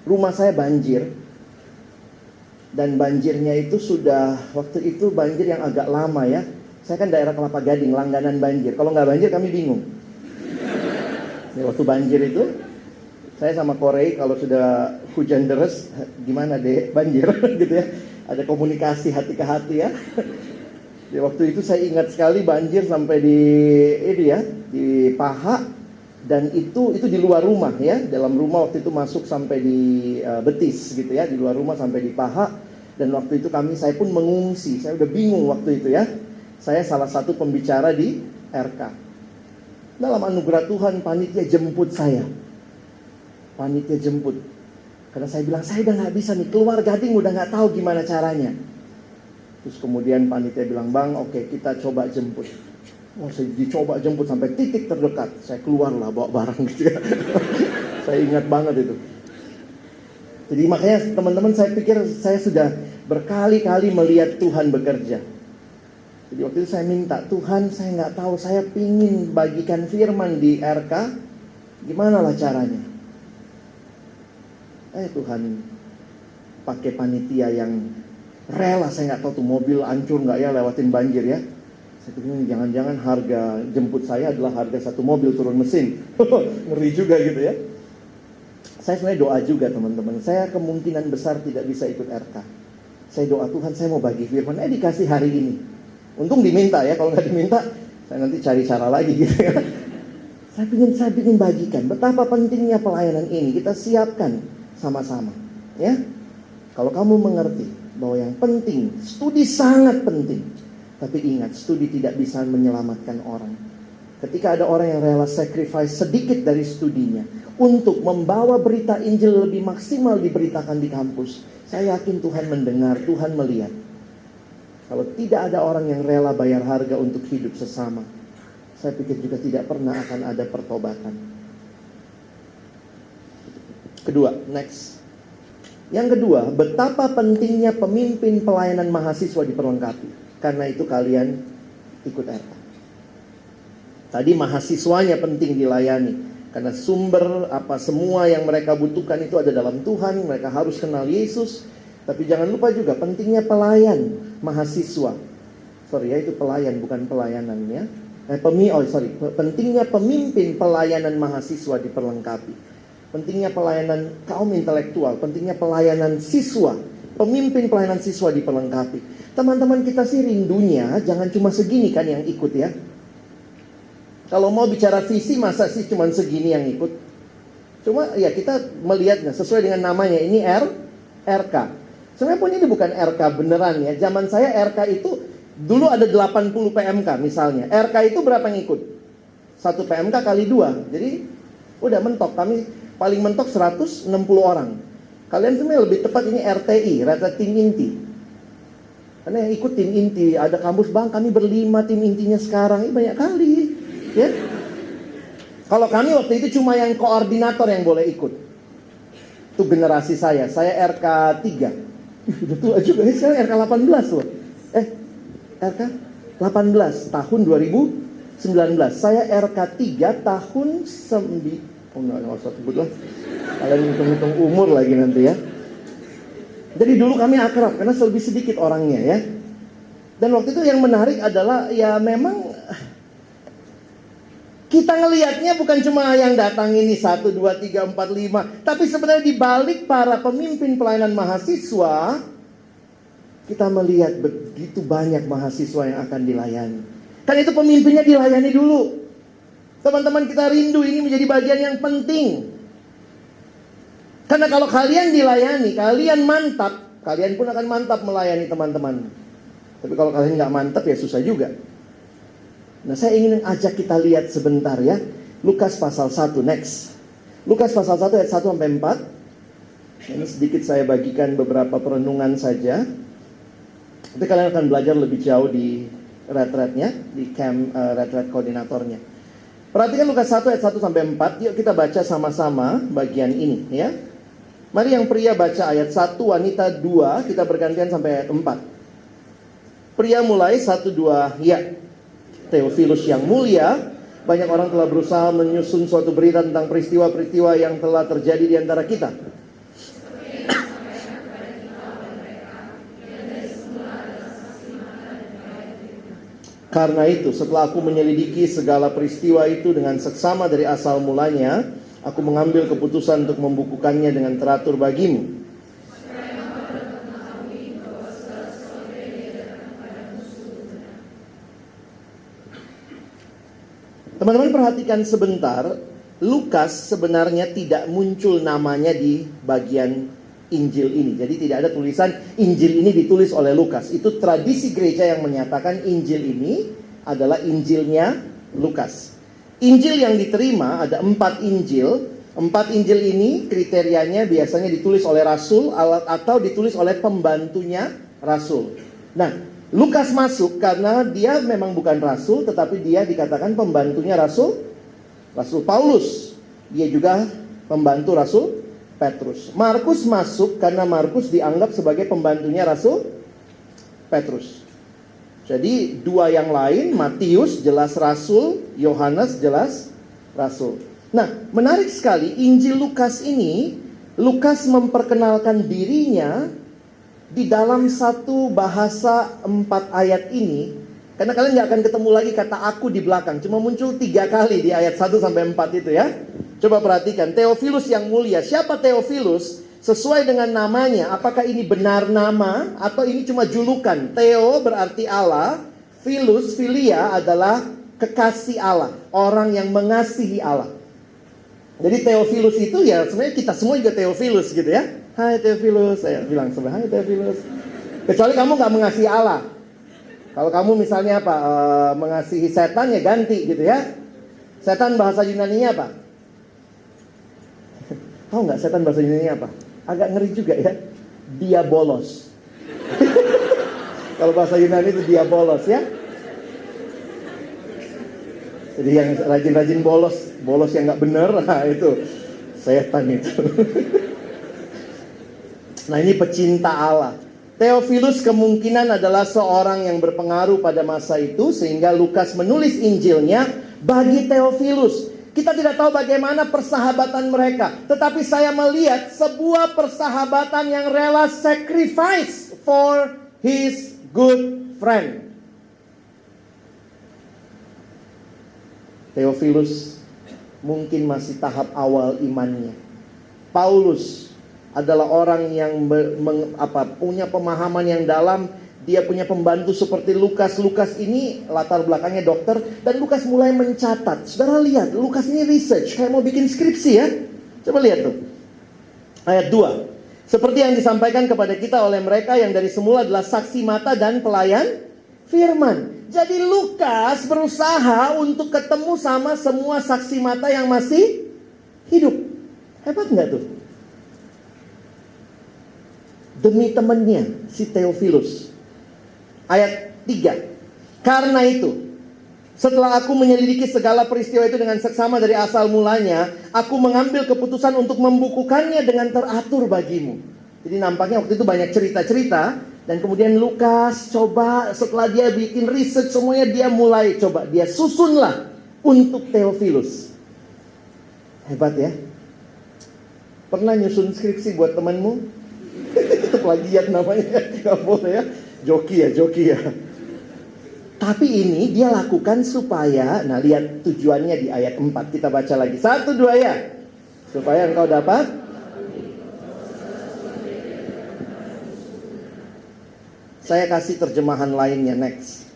rumah saya banjir. Dan banjirnya itu sudah, waktu itu banjir yang agak lama ya. Saya kan daerah Kelapa Gading, langganan banjir. Kalau nggak banjir kami bingung. Ya, waktu banjir itu, saya sama Korei kalau sudah hujan deras, gimana deh banjir gitu ya. Ada komunikasi hati ke hati ya. Ya, waktu itu saya ingat sekali banjir sampai di ini ya, di paha, dan itu di luar rumah ya. Dalam rumah waktu itu masuk sampai di betis gitu ya, di luar rumah sampai di paha. Dan waktu itu saya pun mengungsi. Saya udah bingung waktu itu ya. Saya salah satu pembicara di RK. Dalam anugerah Tuhan panitia jemput saya. Panitia jemput. Karena saya bilang saya udah nggak bisa nih, keluar Gading udah nggak tahu gimana caranya. Terus kemudian panitia bilang, bang, oke, kita coba jemput. Saya dicoba jemput sampai titik terdekat. Saya keluarlah bawa barang gitu ya. Saya ingat banget itu. Jadi makanya teman-teman, saya pikir saya sudah berkali-kali melihat Tuhan bekerja. Jadi waktu itu saya minta, Tuhan saya nggak tahu, saya pingin bagikan firman di RK. Gimana lah caranya? Tuhan pakai panitia yang rela, saya nggak tahu tuh mobil hancur nggak ya lewatin banjir ya. Saya pikir jangan-jangan harga jemput saya adalah harga satu mobil turun mesin. Ngeri juga gitu ya. Saya sebenarnya doa juga teman-teman. Saya kemungkinan besar tidak bisa ikut RK. Saya doa Tuhan, saya mau bagi firman. Dikasih hari ini. Untung diminta ya. Kalau nggak diminta, saya nanti cari cara lagi gitu ya. Saya ingin bagikan betapa pentingnya pelayanan ini. Kita siapkan sama-sama. Ya. Kalau kamu mengerti bahwa yang penting, studi sangat penting. Tapi ingat, studi tidak bisa menyelamatkan orang. Ketika ada orang yang rela sacrifice sedikit dari studinya untuk membawa berita Injil lebih maksimal diberitakan di kampus, saya yakin Tuhan mendengar, Tuhan melihat. Kalau tidak ada orang yang rela bayar harga untuk hidup sesama, saya pikir juga tidak pernah akan ada pertobatan. Kedua, next. Yang kedua, betapa pentingnya pemimpin pelayanan mahasiswa diperlengkapi. Karena itu kalian ikut RK. Tadi mahasiswanya penting dilayani. Karena sumber apa semua yang mereka butuhkan itu ada dalam Tuhan. Mereka harus kenal Yesus. Tapi jangan lupa juga pentingnya pelayan mahasiswa. Sorry ya, itu pelayan bukan pelayanan ya. Pentingnya pemimpin pelayanan mahasiswa diperlengkapi. Pentingnya pelayanan kaum intelektual. Pentingnya pelayanan siswa. Pemimpin pelayanan siswa diperlengkapi. Teman-teman kita sih rindunya jangan cuma segini kan yang ikut ya. Kalau mau bicara visi masa sih cuma segini yang ikut. Cuma ya kita melihatnya sesuai dengan namanya, ini RK. Sebenarnya pun ini bukan RK beneran ya. Zaman saya RK itu dulu ada 80 PMK misalnya. RK itu berapa yang ikut? 1 PMK kali 2. Jadi udah mentok, kami paling mentok 160 orang. Kalian sebenarnya lebih tepat ini RTI, Rating Inti. Karena yang ikut tim inti, ada kampus bang kami berlima tim intinya sekarang, ini banyak kali ya. Kalau kami waktu itu cuma yang koordinator yang boleh ikut. Itu generasi saya RK 3. Udah tua juga, sekarang RK 18 loh. RK 18 tahun 2019. Saya RK 3 tahun nggak usah sebut lah. Kalian hitung-hitung umur lagi nanti ya. Jadi dulu kami akrab karena lebih sedikit orangnya ya. Dan waktu itu yang menarik adalah ya memang kita ngelihatnya bukan cuma yang datang ini 1, 2, 3, 4, 5. Tapi sebenarnya di balik para pemimpin pelayanan mahasiswa, kita melihat begitu banyak mahasiswa yang akan dilayani. Kan itu pemimpinnya dilayani dulu. Teman-teman kita rindu ini menjadi bagian yang penting. Karena kalau kalian dilayani, kalian mantap, kalian pun akan mantap melayani teman-teman. Tapi kalau kalian nggak mantap ya susah juga. Nah saya ingin ajak kita lihat sebentar ya. Lukas pasal 1 next. Lukas pasal 1 ayat 1 sampai 4. Ini sedikit saya bagikan beberapa perenungan saja. Tapi kalian akan belajar lebih jauh di retreatnya, di camp retreat koordinatornya. Perhatikan Lukas 1 ayat 1 sampai 4. Yuk kita baca sama-sama bagian ini ya. Mari yang pria baca ayat 1, wanita 2, kita bergantian sampai ayat 4. Pria mulai 1, 2, ya. Theophilus yang mulia, banyak orang telah berusaha menyusun suatu berita tentang peristiwa-peristiwa yang telah terjadi di antara kita. Karena itu, setelah aku menyelidiki segala peristiwa itu dengan seksama dari asal mulanya, aku mengambil keputusan untuk membukukannya dengan teratur bagimu. Teman-teman perhatikan sebentar, Lukas sebenarnya tidak muncul namanya di bagian Injil ini. Jadi tidak ada tulisan Injil ini ditulis oleh Lukas. Itu tradisi gereja yang menyatakan Injil ini adalah Injilnya Lukas. Injil yang diterima ada 4 Injil. 4 Injil ini kriterianya biasanya ditulis oleh Rasul atau ditulis oleh pembantunya Rasul. Nah, Lukas masuk karena dia memang bukan Rasul, tetapi dia dikatakan pembantunya Rasul Paulus. Dia juga pembantu Rasul Petrus. Markus masuk karena Markus dianggap sebagai pembantunya Rasul Petrus. Jadi 2 yang lain, Matius jelas Rasul, Yohanes jelas Rasul. Nah, menarik sekali Injil Lukas ini, Lukas memperkenalkan dirinya di dalam satu bahasa 4 ayat ini, karena kalian nggak akan ketemu lagi kata aku di belakang, cuma muncul 3 kali di ayat 1 sampai 4 itu ya. Coba perhatikan, Theophilus yang mulia. Siapa Theophilus? Sesuai dengan namanya, apakah ini benar nama atau ini cuma julukan? Theo berarti Allah, Philus, Philia adalah kekasih Allah, orang yang mengasihi Allah. Jadi Theophilus itu ya sebenarnya kita semua juga Theophilus gitu ya. Hai Theophilus, saya bilang sebenarnya hai Theophilus. Kecuali kamu nggak mengasihi Allah. Kalau kamu misalnya apa, mengasihi setan ya ganti gitu ya. Setan bahasa Yunani-nya apa? Tahu nggak setan bahasa Yunani-nya apa? Agak ngeri juga ya. Diabolos. Kalau bahasa Yunani itu diabolos ya. Jadi yang rajin-rajin bolos yang nggak benar, nah itu setan itu. Nah ini pecinta Allah. Theophilus kemungkinan adalah seorang yang berpengaruh pada masa itu, sehingga Lukas menulis Injilnya bagi Theophilus. Kita tidak tahu bagaimana persahabatan mereka, tetapi saya melihat sebuah persahabatan yang rela sacrifice for his good friend. Theophilus mungkin masih tahap awal imannya. Paulus adalah orang yang punya pemahaman yang dalam. Dia punya pembantu seperti Lukas. Lukas ini latar belakangnya dokter. Dan Lukas mulai mencatat. Saudara lihat, Lukas ini research. Kayak mau bikin skripsi ya. Coba lihat tuh. Ayat 2. Seperti yang disampaikan kepada kita oleh mereka yang dari semula adalah saksi mata dan pelayan firman. Jadi Lukas berusaha untuk ketemu sama semua saksi mata yang masih hidup. Hebat nggak tuh? Demi temannya, si Theophilus. Ayat 3. Karena itu, setelah aku menyelidiki segala peristiwa itu dengan seksama dari asal mulanya, aku mengambil keputusan untuk membukukannya dengan teratur bagimu. Jadi nampaknya waktu itu banyak cerita-cerita. Dan kemudian Lukas coba setelah dia bikin riset semuanya, dia mulai coba, dia susunlah untuk Theophilus. Hebat ya. Pernah nyusun skripsi buat temanmu? Itu plagiat namanya, gak boleh ya. Joki ya. Tapi ini dia lakukan supaya, nah lihat tujuannya di ayat 4, kita baca lagi. 1, 2 ya. Supaya engkau dapat. Saya kasih terjemahan lainnya, next.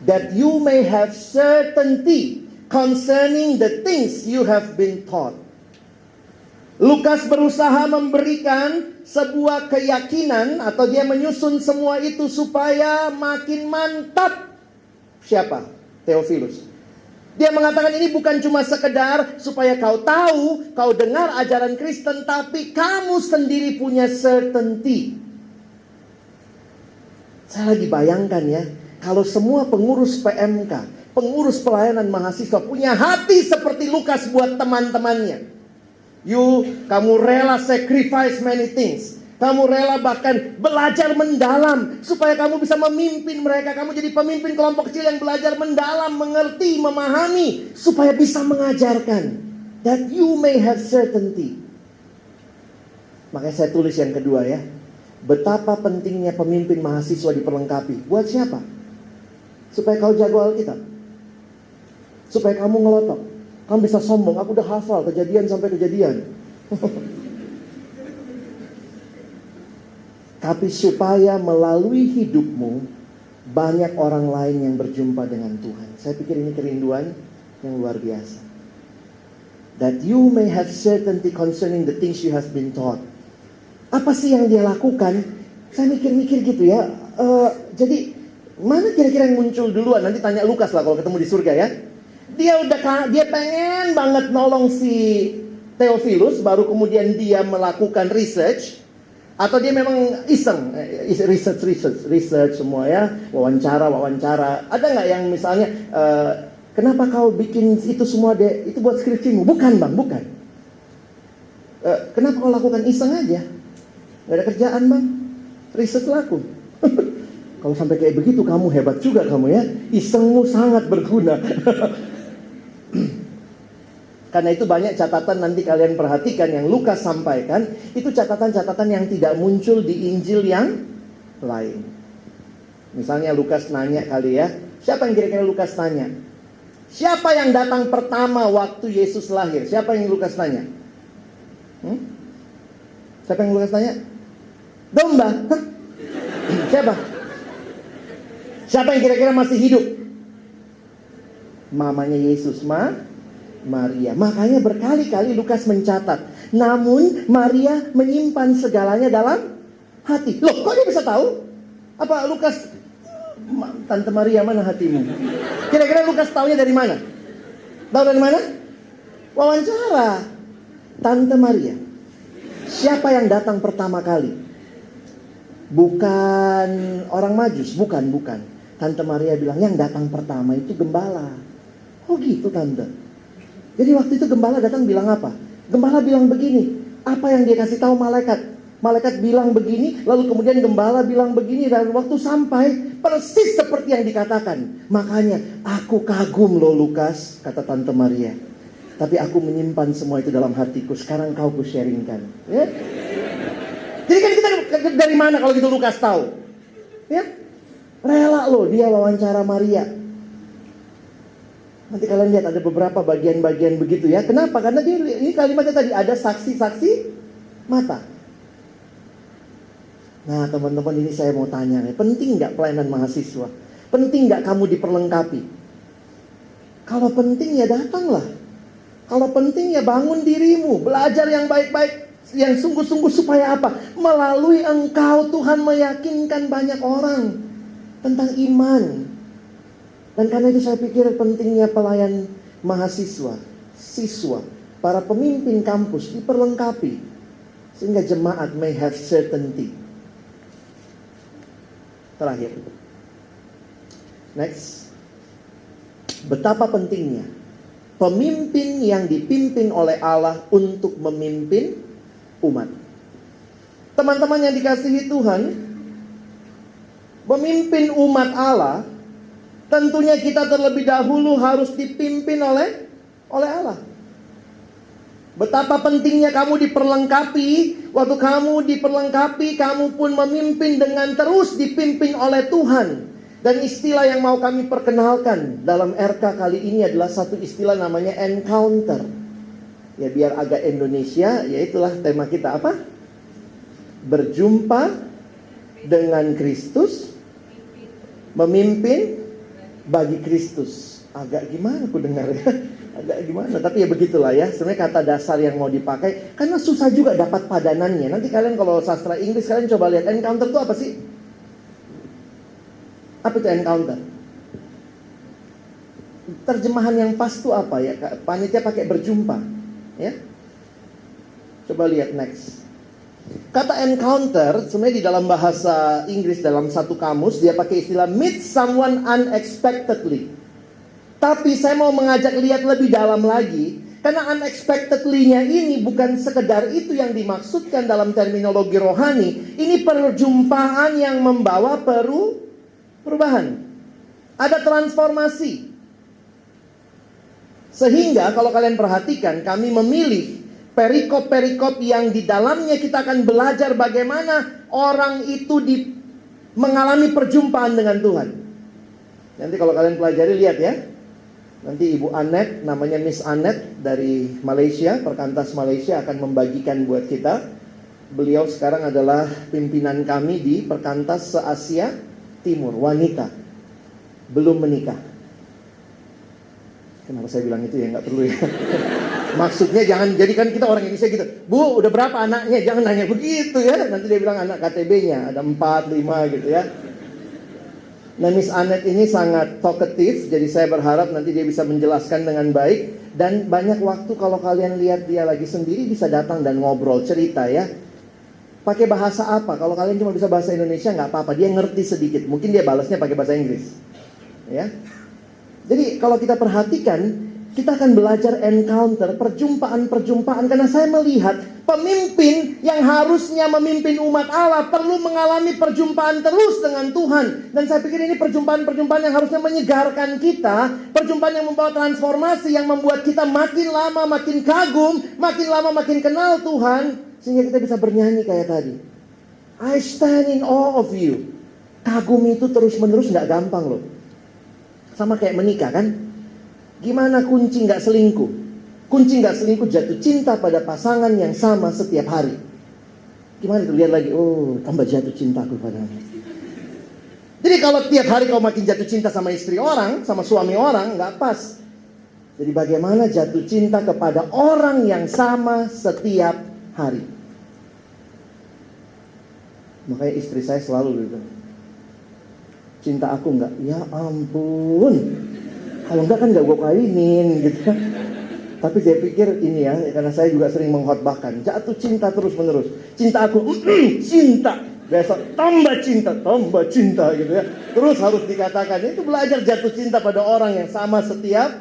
That you may have certainty concerning the things you have been taught. Lukas berusaha memberikan sebuah keyakinan, atau dia menyusun semua itu supaya makin mantap. Siapa? Theophilus. Dia mengatakan ini bukan cuma sekedar supaya kau tahu, kau dengar ajaran Kristen, tapi kamu sendiri punya certainty. Saya lagi bayangkan ya, kalau semua pengurus PMK, pengurus pelayanan mahasiswa punya hati seperti Lukas buat teman-temannya. Kamu rela sacrifice many things. Kamu rela bahkan belajar mendalam supaya kamu bisa memimpin mereka. Kamu jadi pemimpin kelompok kecil yang belajar mendalam, mengerti, memahami, supaya bisa mengajarkan. That you may have certainty. Makanya saya tulis yang kedua ya. Betapa pentingnya pemimpin mahasiswa diperlengkapi. Buat siapa? Supaya kau jago Alkitab. Supaya kamu ngelotok. Kamu bisa sombong, aku udah hafal kejadian sampai kejadian. Tapi supaya melalui hidupmu banyak orang lain yang berjumpa dengan Tuhan. Saya pikir ini kerinduan yang luar biasa. That you may have certainty concerning the things you have been taught. Apa sih yang dia lakukan? Saya mikir-mikir gitu ya. Jadi mana kira-kira yang muncul duluan? Nanti tanya Lukas lah kalau ketemu di surga ya. Dia pengen banget nolong si Theophilus, baru kemudian dia melakukan research, atau dia memang iseng research semua ya, wawancara. Ada nggak yang misalnya kenapa kau bikin itu semua deh? Itu buat skripsimu? Bukan bang, bukan. Kenapa kau lakukan iseng aja? Gak ada kerjaan bang, riset laku. Kalau sampai kayak begitu kamu hebat juga kamu ya. Isengmu sangat berguna. Karena itu banyak catatan nanti kalian perhatikan yang Lukas sampaikan, itu catatan-catatan yang tidak muncul di Injil yang lain. Misalnya Lukas nanya kali ya, siapa yang kira-kira Lukas tanya? Siapa yang datang pertama waktu Yesus lahir? Siapa yang Lukas tanya? Siapa yang Lukas tanya? Domba. Hah? Siapa? Siapa yang kira-kira masih hidup? Mamanya Yesus, Maria. Makanya berkali-kali Lukas mencatat. Namun Maria menyimpan segalanya dalam hati. Loh, kok dia bisa tahu? Apa Lukas, Tante Maria mana hatimu? Kira-kira Lukas taunya dari mana? Tahu dari mana? Wawancara. Tante Maria. Siapa yang datang pertama kali? Bukan orang Majus, bukan. Tante Maria bilang yang datang pertama itu gembala. Oh gitu Tante. Jadi waktu itu gembala datang bilang apa? Gembala bilang begini. Apa yang dia kasih tahu malaikat? Malaikat bilang begini, lalu kemudian gembala bilang begini. Dan waktu sampai persis seperti yang dikatakan. Makanya aku kagum loh Lukas, kata Tante Maria. Tapi aku menyimpan semua itu dalam hatiku. Sekarang kau ku sharingkan. Ya? Jadi kan kita dari mana kalau gitu Lukas tahu? Ya? Rela loh dia wawancara Maria. Nanti kalian lihat ada beberapa bagian-bagian begitu ya. Kenapa? Karena dia, ini kalimatnya tadi ada saksi-saksi mata. Nah teman-teman, ini saya mau tanya nih. Penting gak pelayanan mahasiswa? Penting gak kamu diperlengkapi? Kalau penting ya datanglah. Kalau penting ya bangun dirimu. Belajar yang baik-baik, yang sungguh-sungguh supaya apa? Melalui engkau Tuhan meyakinkan banyak orang tentang iman. Dan karena itu saya pikir pentingnya pelayan mahasiswa, siswa, para pemimpin kampus diperlengkapi. Sehingga jemaat may have certainty. Terakhir. Next. Betapa pentingnya pemimpin yang dipimpin oleh Allah untuk memimpin umat. Teman-teman yang dikasihi Tuhan, memimpin umat Allah, tentunya kita terlebih dahulu harus dipimpin oleh Allah. Betapa pentingnya kamu diperlengkapi. Waktu kamu diperlengkapi, kamu pun memimpin dengan terus dipimpin oleh Tuhan. Dan istilah yang mau kami perkenalkan dalam RK kali ini adalah satu istilah namanya encounter. Ya biar agak Indonesia, ya itulah tema kita apa? Berjumpa dengan Kristus, memimpin bagi Kristus. Agak gimana aku dengar ya? Agak gimana, tapi ya begitulah ya. Sebenarnya kata dasar yang mau dipakai, karena susah juga dapat padanannya. Nanti kalian kalau sastra Inggris, kalian coba lihat encounter itu apa sih? Apa itu encounter? Terjemahan yang pas itu apa ya? Panitia pakai berjumpa, ya. Coba lihat next. Kata encounter sebenarnya di dalam bahasa Inggris dalam satu kamus dia pakai istilah meet someone unexpectedly. Tapi saya mau mengajak lihat lebih dalam lagi, karena unexpectedly-nya ini bukan sekedar itu yang dimaksudkan dalam terminologi rohani. Ini perjumpaan yang membawa perubahan. Ada transformasi. Sehingga kalau kalian perhatikan, kami memilih perikop-perikop yang di dalamnya kita akan belajar bagaimana orang itu mengalami perjumpaan dengan Tuhan. Nanti kalau kalian pelajari lihat ya. Nanti Ibu Anet, namanya Miss Anet dari Malaysia, Perkantas Malaysia akan membagikan buat kita. Beliau sekarang adalah pimpinan kami di Perkantas se-Asia Timur, wanita, belum menikah. Kenapa saya bilang itu ya, nggak perlu ya. Maksudnya jangan jadikan kita orang Indonesia gitu. Bu, udah berapa anaknya? Jangan nanya begitu ya. Nanti dia bilang anak KTB-nya ada 4, 5 gitu ya. Nah Miss Anet ini sangat talkative, jadi saya berharap nanti dia bisa menjelaskan dengan baik. Dan banyak waktu kalau kalian lihat dia lagi sendiri bisa datang dan ngobrol, cerita ya. Pakai bahasa apa? Kalau kalian cuma bisa bahasa Indonesia nggak apa-apa, dia ngerti sedikit. Mungkin dia balasnya pakai bahasa Inggris, ya. Jadi kalau kita perhatikan, Kita akan belajar encounter, perjumpaan-perjumpaan. Karena saya melihat pemimpin yang harusnya memimpin umat Allah perlu mengalami perjumpaan terus dengan Tuhan. Dan saya pikir ini perjumpaan-perjumpaan yang harusnya menyegarkan kita. Perjumpaan yang membawa transformasi, yang membuat kita makin lama makin kagum, makin lama makin kenal Tuhan. Sehingga kita bisa bernyanyi kayak tadi. I stand in awe of you. Kagum itu terus-menerus gak gampang loh. Sama kayak menikah kan. Gimana kunci gak selingkuh? Kunci gak selingkuh jatuh cinta pada pasangan yang sama setiap hari. Gimana tuh, lihat lagi, oh tambah jatuh cintaku padamu. Jadi kalau tiap hari kau makin jatuh cinta sama istri orang, sama suami orang, gak pas. Jadi bagaimana jatuh cinta kepada orang yang sama setiap hari? Makanya istri saya selalu gitu, cinta aku enggak? Ya ampun, kalau enggak kan enggak gue kawinin gitu. Tapi saya pikir ini ya, karena saya juga sering mengkhotbahkan, jatuh cinta terus menerus. Cinta aku, cinta. Besok tambah cinta gitu ya. Terus harus dikatakan, itu belajar jatuh cinta pada orang yang sama setiap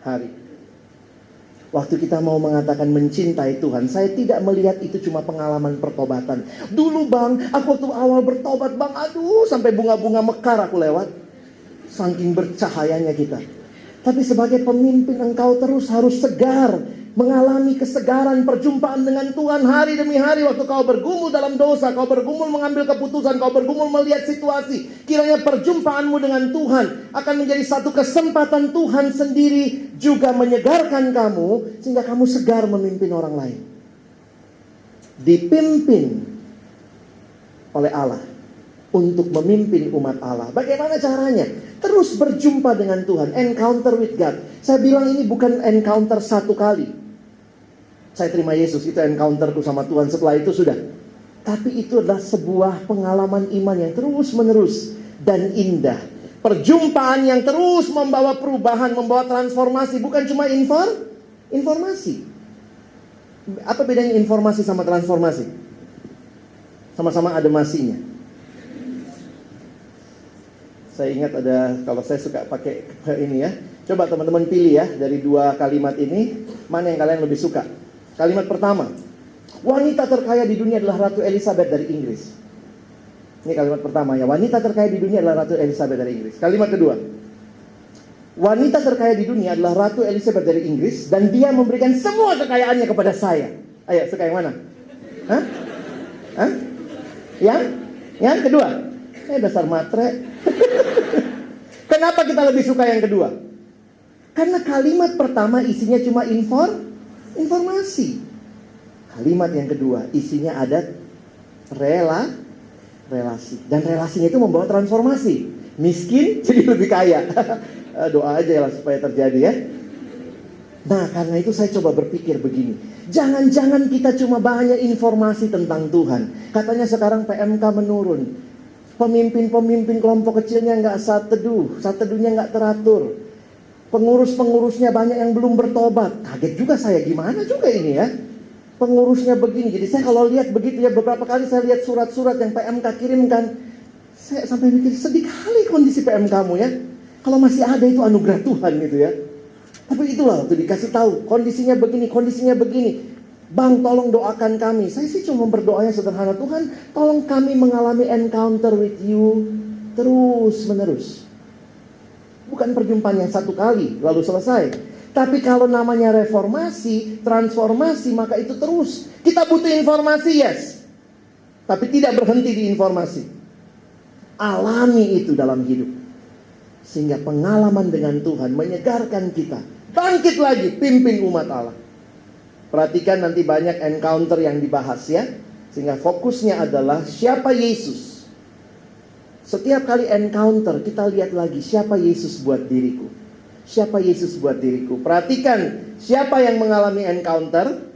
hari. Waktu kita mau mengatakan mencintai Tuhan, saya tidak melihat itu cuma pengalaman pertobatan. Dulu bang, aku waktu awal bertobat bang, aduh sampai bunga-bunga mekar aku lewat. Saking bercahayanya kita. Tapi sebagai pemimpin engkau terus harus segar, mengalami kesegaran perjumpaan dengan Tuhan hari demi hari. Waktu kau bergumul dalam dosa, kau bergumul mengambil keputusan, kau bergumul melihat situasi. Kiranya perjumpaanmu dengan Tuhan akan menjadi satu kesempatan Tuhan sendiri juga menyegarkan kamu, sehingga kamu segar memimpin orang lain. Dipimpin oleh Allah untuk memimpin umat Allah. Bagaimana caranya? Terus berjumpa dengan Tuhan, encounter with God. Saya bilang ini bukan encounter satu kali. Saya terima Yesus, itu encounterku sama Tuhan, setelah itu sudah. Tapi itu adalah sebuah pengalaman iman yang terus menerus dan indah. Perjumpaan yang terus membawa perubahan, membawa transformasi. Bukan cuma informasi. Apa bedanya informasi sama transformasi? Sama-sama ada masinya. Saya ingat ada, kalau saya suka pakai ini ya. Coba teman-teman pilih ya, dari dua kalimat ini, mana yang kalian lebih suka? Kalimat pertama, wanita terkaya di dunia adalah Ratu Elizabeth dari Inggris. Ini kalimat pertama ya, wanita terkaya di dunia adalah Ratu Elizabeth dari Inggris. Kalimat kedua, wanita terkaya di dunia adalah Ratu Elizabeth dari Inggris, dan dia memberikan semua kekayaannya kepada saya. Ayo, suka yang mana? Hah? Yang kedua? Dasar matre. Kenapa kita lebih suka yang kedua? Karena kalimat pertama isinya cuma informasi. Kalimat yang kedua isinya ada relasi. Dan relasinya itu membawa transformasi. Miskin jadi lebih kaya. Doa aja lah supaya terjadi ya. Nah karena itu saya coba berpikir begini. Jangan-jangan kita cuma banyak informasi tentang Tuhan. Katanya sekarang PMK menurun. Pemimpin-pemimpin kelompok kecilnya nggak saat teduhnya nggak teratur. Pengurus-pengurusnya banyak yang belum bertobat. Kaget juga saya, gimana juga ini ya. Pengurusnya begini. Jadi saya kalau lihat begitu ya, beberapa kali saya lihat surat-surat yang PMK kirimkan. Saya sampai mikir, sedih kali kondisi PMK-mu ya. Kalau masih ada itu anugerah Tuhan gitu ya. Tapi itulah waktu dikasih tahu, kondisinya begini. Bang, tolong doakan kami. Saya sih cuma berdoanya sederhana, Tuhan, tolong kami mengalami encounter with you terus menerus. Bukan perjumpaan yang satu kali lalu selesai. Tapi kalau namanya reformasi, transformasi, maka itu terus. Kita butuh informasi, yes. Tapi tidak berhenti di informasi. Alami itu dalam hidup. Sehingga pengalaman dengan Tuhan menyegarkan kita. Bangkit lagi, pimpin umat Allah. Perhatikan nanti banyak encounter yang dibahas ya. Sehingga fokusnya adalah siapa Yesus. Setiap kali encounter kita lihat lagi siapa Yesus buat diriku. Siapa Yesus buat diriku. Perhatikan siapa yang mengalami encounter.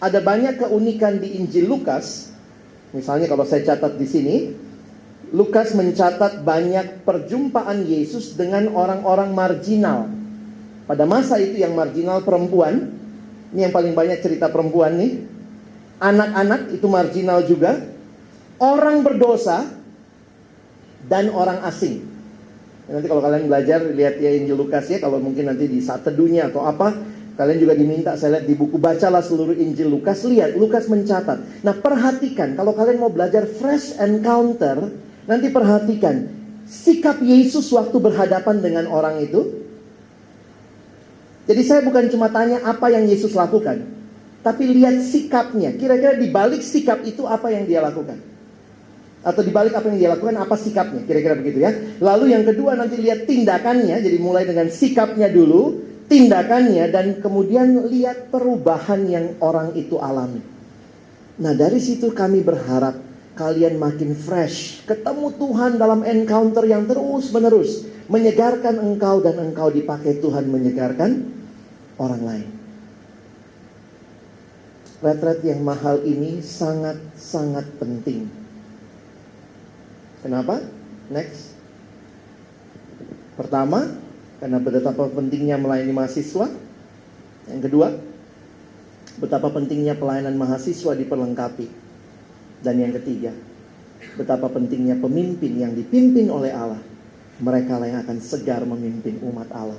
Ada banyak keunikan di Injil Lukas. Misalnya kalau saya catat di sini, Lukas mencatat banyak perjumpaan Yesus dengan orang-orang marginal. Pada masa itu yang marginal perempuan. Ini yang paling banyak cerita perempuan nih. Anak-anak itu marginal juga. Orang berdosa dan orang asing. Nanti kalau kalian belajar, lihat ya Injil Lukas ya, kalau mungkin nanti di saat teduhnya atau apa, kalian juga diminta, saya lihat di buku, bacalah seluruh Injil Lukas, lihat, Lukas mencatat. Nah perhatikan, kalau kalian mau belajar fresh encounter, nanti perhatikan, sikap Yesus waktu berhadapan dengan orang itu. Jadi saya bukan cuma tanya apa yang Yesus lakukan, tapi lihat sikapnya, kira-kira di balik sikap itu apa yang dia lakukan. Atau dibalik apa yang dia lakukan, apa sikapnya, kira-kira begitu ya. Lalu yang kedua nanti lihat tindakannya, jadi mulai dengan sikapnya dulu, tindakannya, dan kemudian lihat perubahan yang orang itu alami. Nah dari situ kami berharap kalian makin fresh, ketemu Tuhan dalam encounter yang terus menerus, menyegarkan engkau dan engkau dipakai Tuhan menyegarkan orang lain. Retret yang mahal ini sangat-sangat penting. Kenapa? Next. Pertama, karena betapa pentingnya melayani mahasiswa. Yang kedua, betapa pentingnya pelayanan mahasiswa diperlengkapi. Dan yang ketiga, betapa pentingnya pemimpin yang dipimpin oleh Allah. Mereka lah yang akan segar memimpin umat Allah.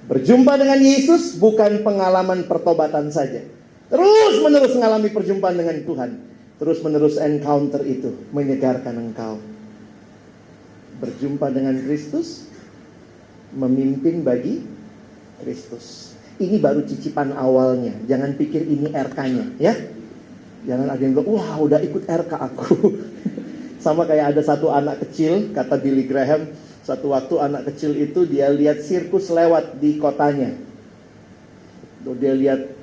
Berjumpa dengan Yesus bukan pengalaman pertobatan saja. Terus menerus mengalami perjumpaan dengan Tuhan. Terus menerus encounter itu menyegarkan engkau. Berjumpa dengan Kristus, memimpin bagi Kristus. Ini baru cicipan awalnya. Jangan pikir ini RK-nya ya. Jangan ada yang bilang, wah udah ikut RK aku. Sama kayak ada satu anak kecil, kata Billy Graham, satu waktu anak kecil itu dia lihat sirkus lewat di kotanya. Dia lihat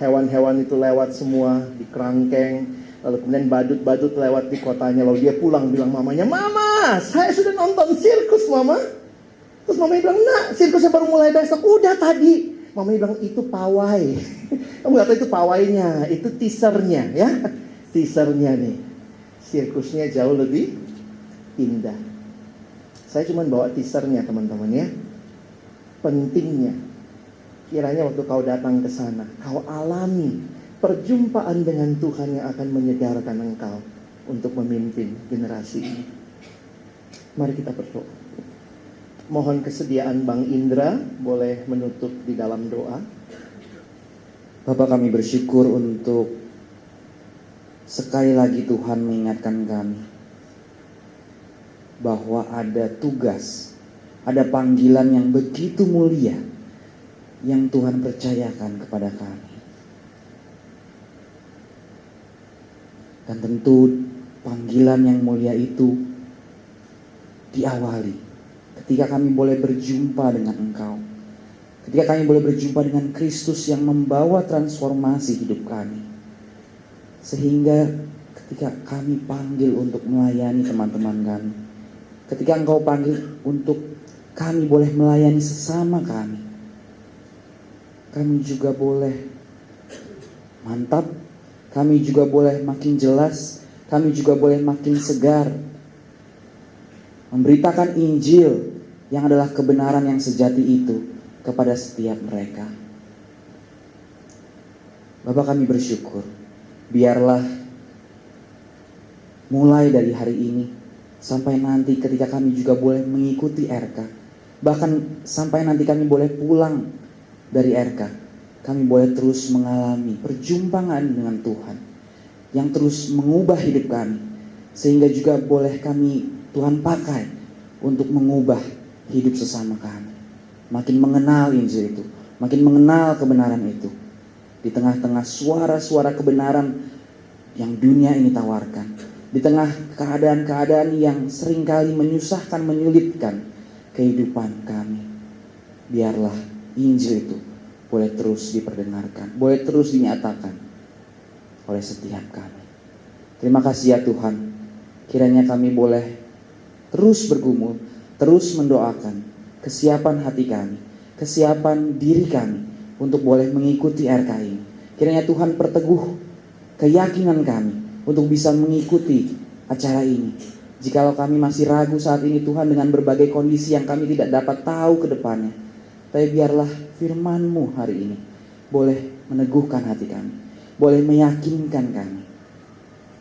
hewan-hewan itu lewat semua di kerangkeng. Lalu kemudian badut-badut lewat di kotanya. Lalu dia pulang bilang mamanya, "Mama, saya sudah nonton sirkus mama." Terus mamanya bilang, "Nak, sirkusnya baru mulai besok." "Udah tadi." Mamanya bilang, "Itu pawai." Kamu gak tahu itu pawainya, itu teasernya ya. Teasernya nih. Sirkusnya jauh lebih indah. Saya cuma bawa teasernya teman-teman ya. Pentingnya, kiranya waktu kau datang ke sana, kau alami perjumpaan dengan Tuhan yang akan menyegarkan engkau untuk memimpin generasi ini. Mari kita berdoa. Mohon kesediaan Bang Indra boleh menutup di dalam doa. Bapak, kami bersyukur untuk sekali lagi Tuhan mengingatkan kami bahwa ada tugas, ada panggilan yang begitu mulia yang Tuhan percayakan kepada kami. Dan tentu panggilan yang mulia itu diawali ketika kami boleh berjumpa dengan Engkau. Ketika kami boleh berjumpa dengan Kristus yang membawa transformasi hidup kami. Sehingga ketika kami panggil untuk melayani teman-teman kami, ketika Engkau panggil untuk kami boleh melayani sesama kami, kami juga boleh mantap, kami juga boleh makin jelas, kami juga boleh makin segar memberitakan Injil yang adalah kebenaran yang sejati itu kepada setiap mereka. Bapak, kami bersyukur, biarlah mulai dari hari ini sampai nanti ketika kami juga boleh mengikuti RK, bahkan sampai nanti kami boleh pulang dari RK, kami boleh terus mengalami perjumpaan dengan Tuhan yang terus mengubah hidup kami, sehingga juga boleh kami Tuhan pakai untuk mengubah hidup sesama kami. Makin mengenal Injil itu, makin mengenal kebenaran itu. Di tengah-tengah suara-suara kebenaran yang dunia ini tawarkan, di tengah keadaan-keadaan yang seringkali menyusahkan, menyulitkan kehidupan kami, biarlah Injil itu boleh terus diperdengarkan, boleh terus dinyatakan oleh setiap kami. Terima kasih ya Tuhan, kiranya kami boleh terus bergumul, terus mendoakan kesiapan hati kami, kesiapan diri kami untuk boleh mengikuti RK ini. Kiranya Tuhan perteguh keyakinan kami untuk bisa mengikuti acara ini. Jikalau kami masih ragu saat ini Tuhan dengan berbagai kondisi yang kami tidak dapat tahu ke depannya, tapi biarlah firman-Mu hari ini boleh meneguhkan hati kami, boleh meyakinkan kami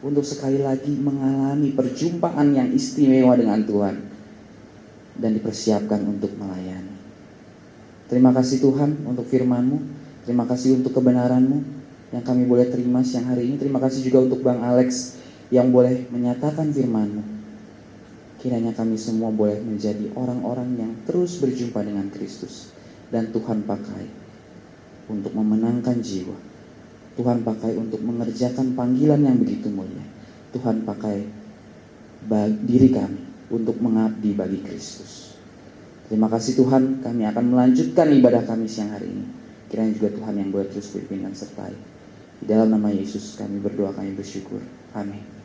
untuk sekali lagi mengalami perjumpaan yang istimewa dengan Tuhan. dan dipersiapkan untuk melayani. Terima kasih Tuhan untuk firman-Mu, terima kasih untuk kebenaran-Mu yang kami boleh terima siang hari ini. Terima kasih juga untuk Bang Alex yang boleh menyatakan firman-Mu. Kiranya kami semua boleh menjadi orang-orang yang terus berjumpa dengan Kristus, dan Tuhan pakai untuk memenangkan jiwa. Tuhan pakai untuk mengerjakan panggilan yang begitu mulia. Tuhan pakai diri kami untuk mengabdi bagi Kristus. Terima kasih Tuhan, kami akan melanjutkan ibadah kami siang hari ini. Kiranya juga Tuhan yang boleh terus berpimpin dan sertai. Di dalam nama Yesus kami berdoa, kami bersyukur. Amin.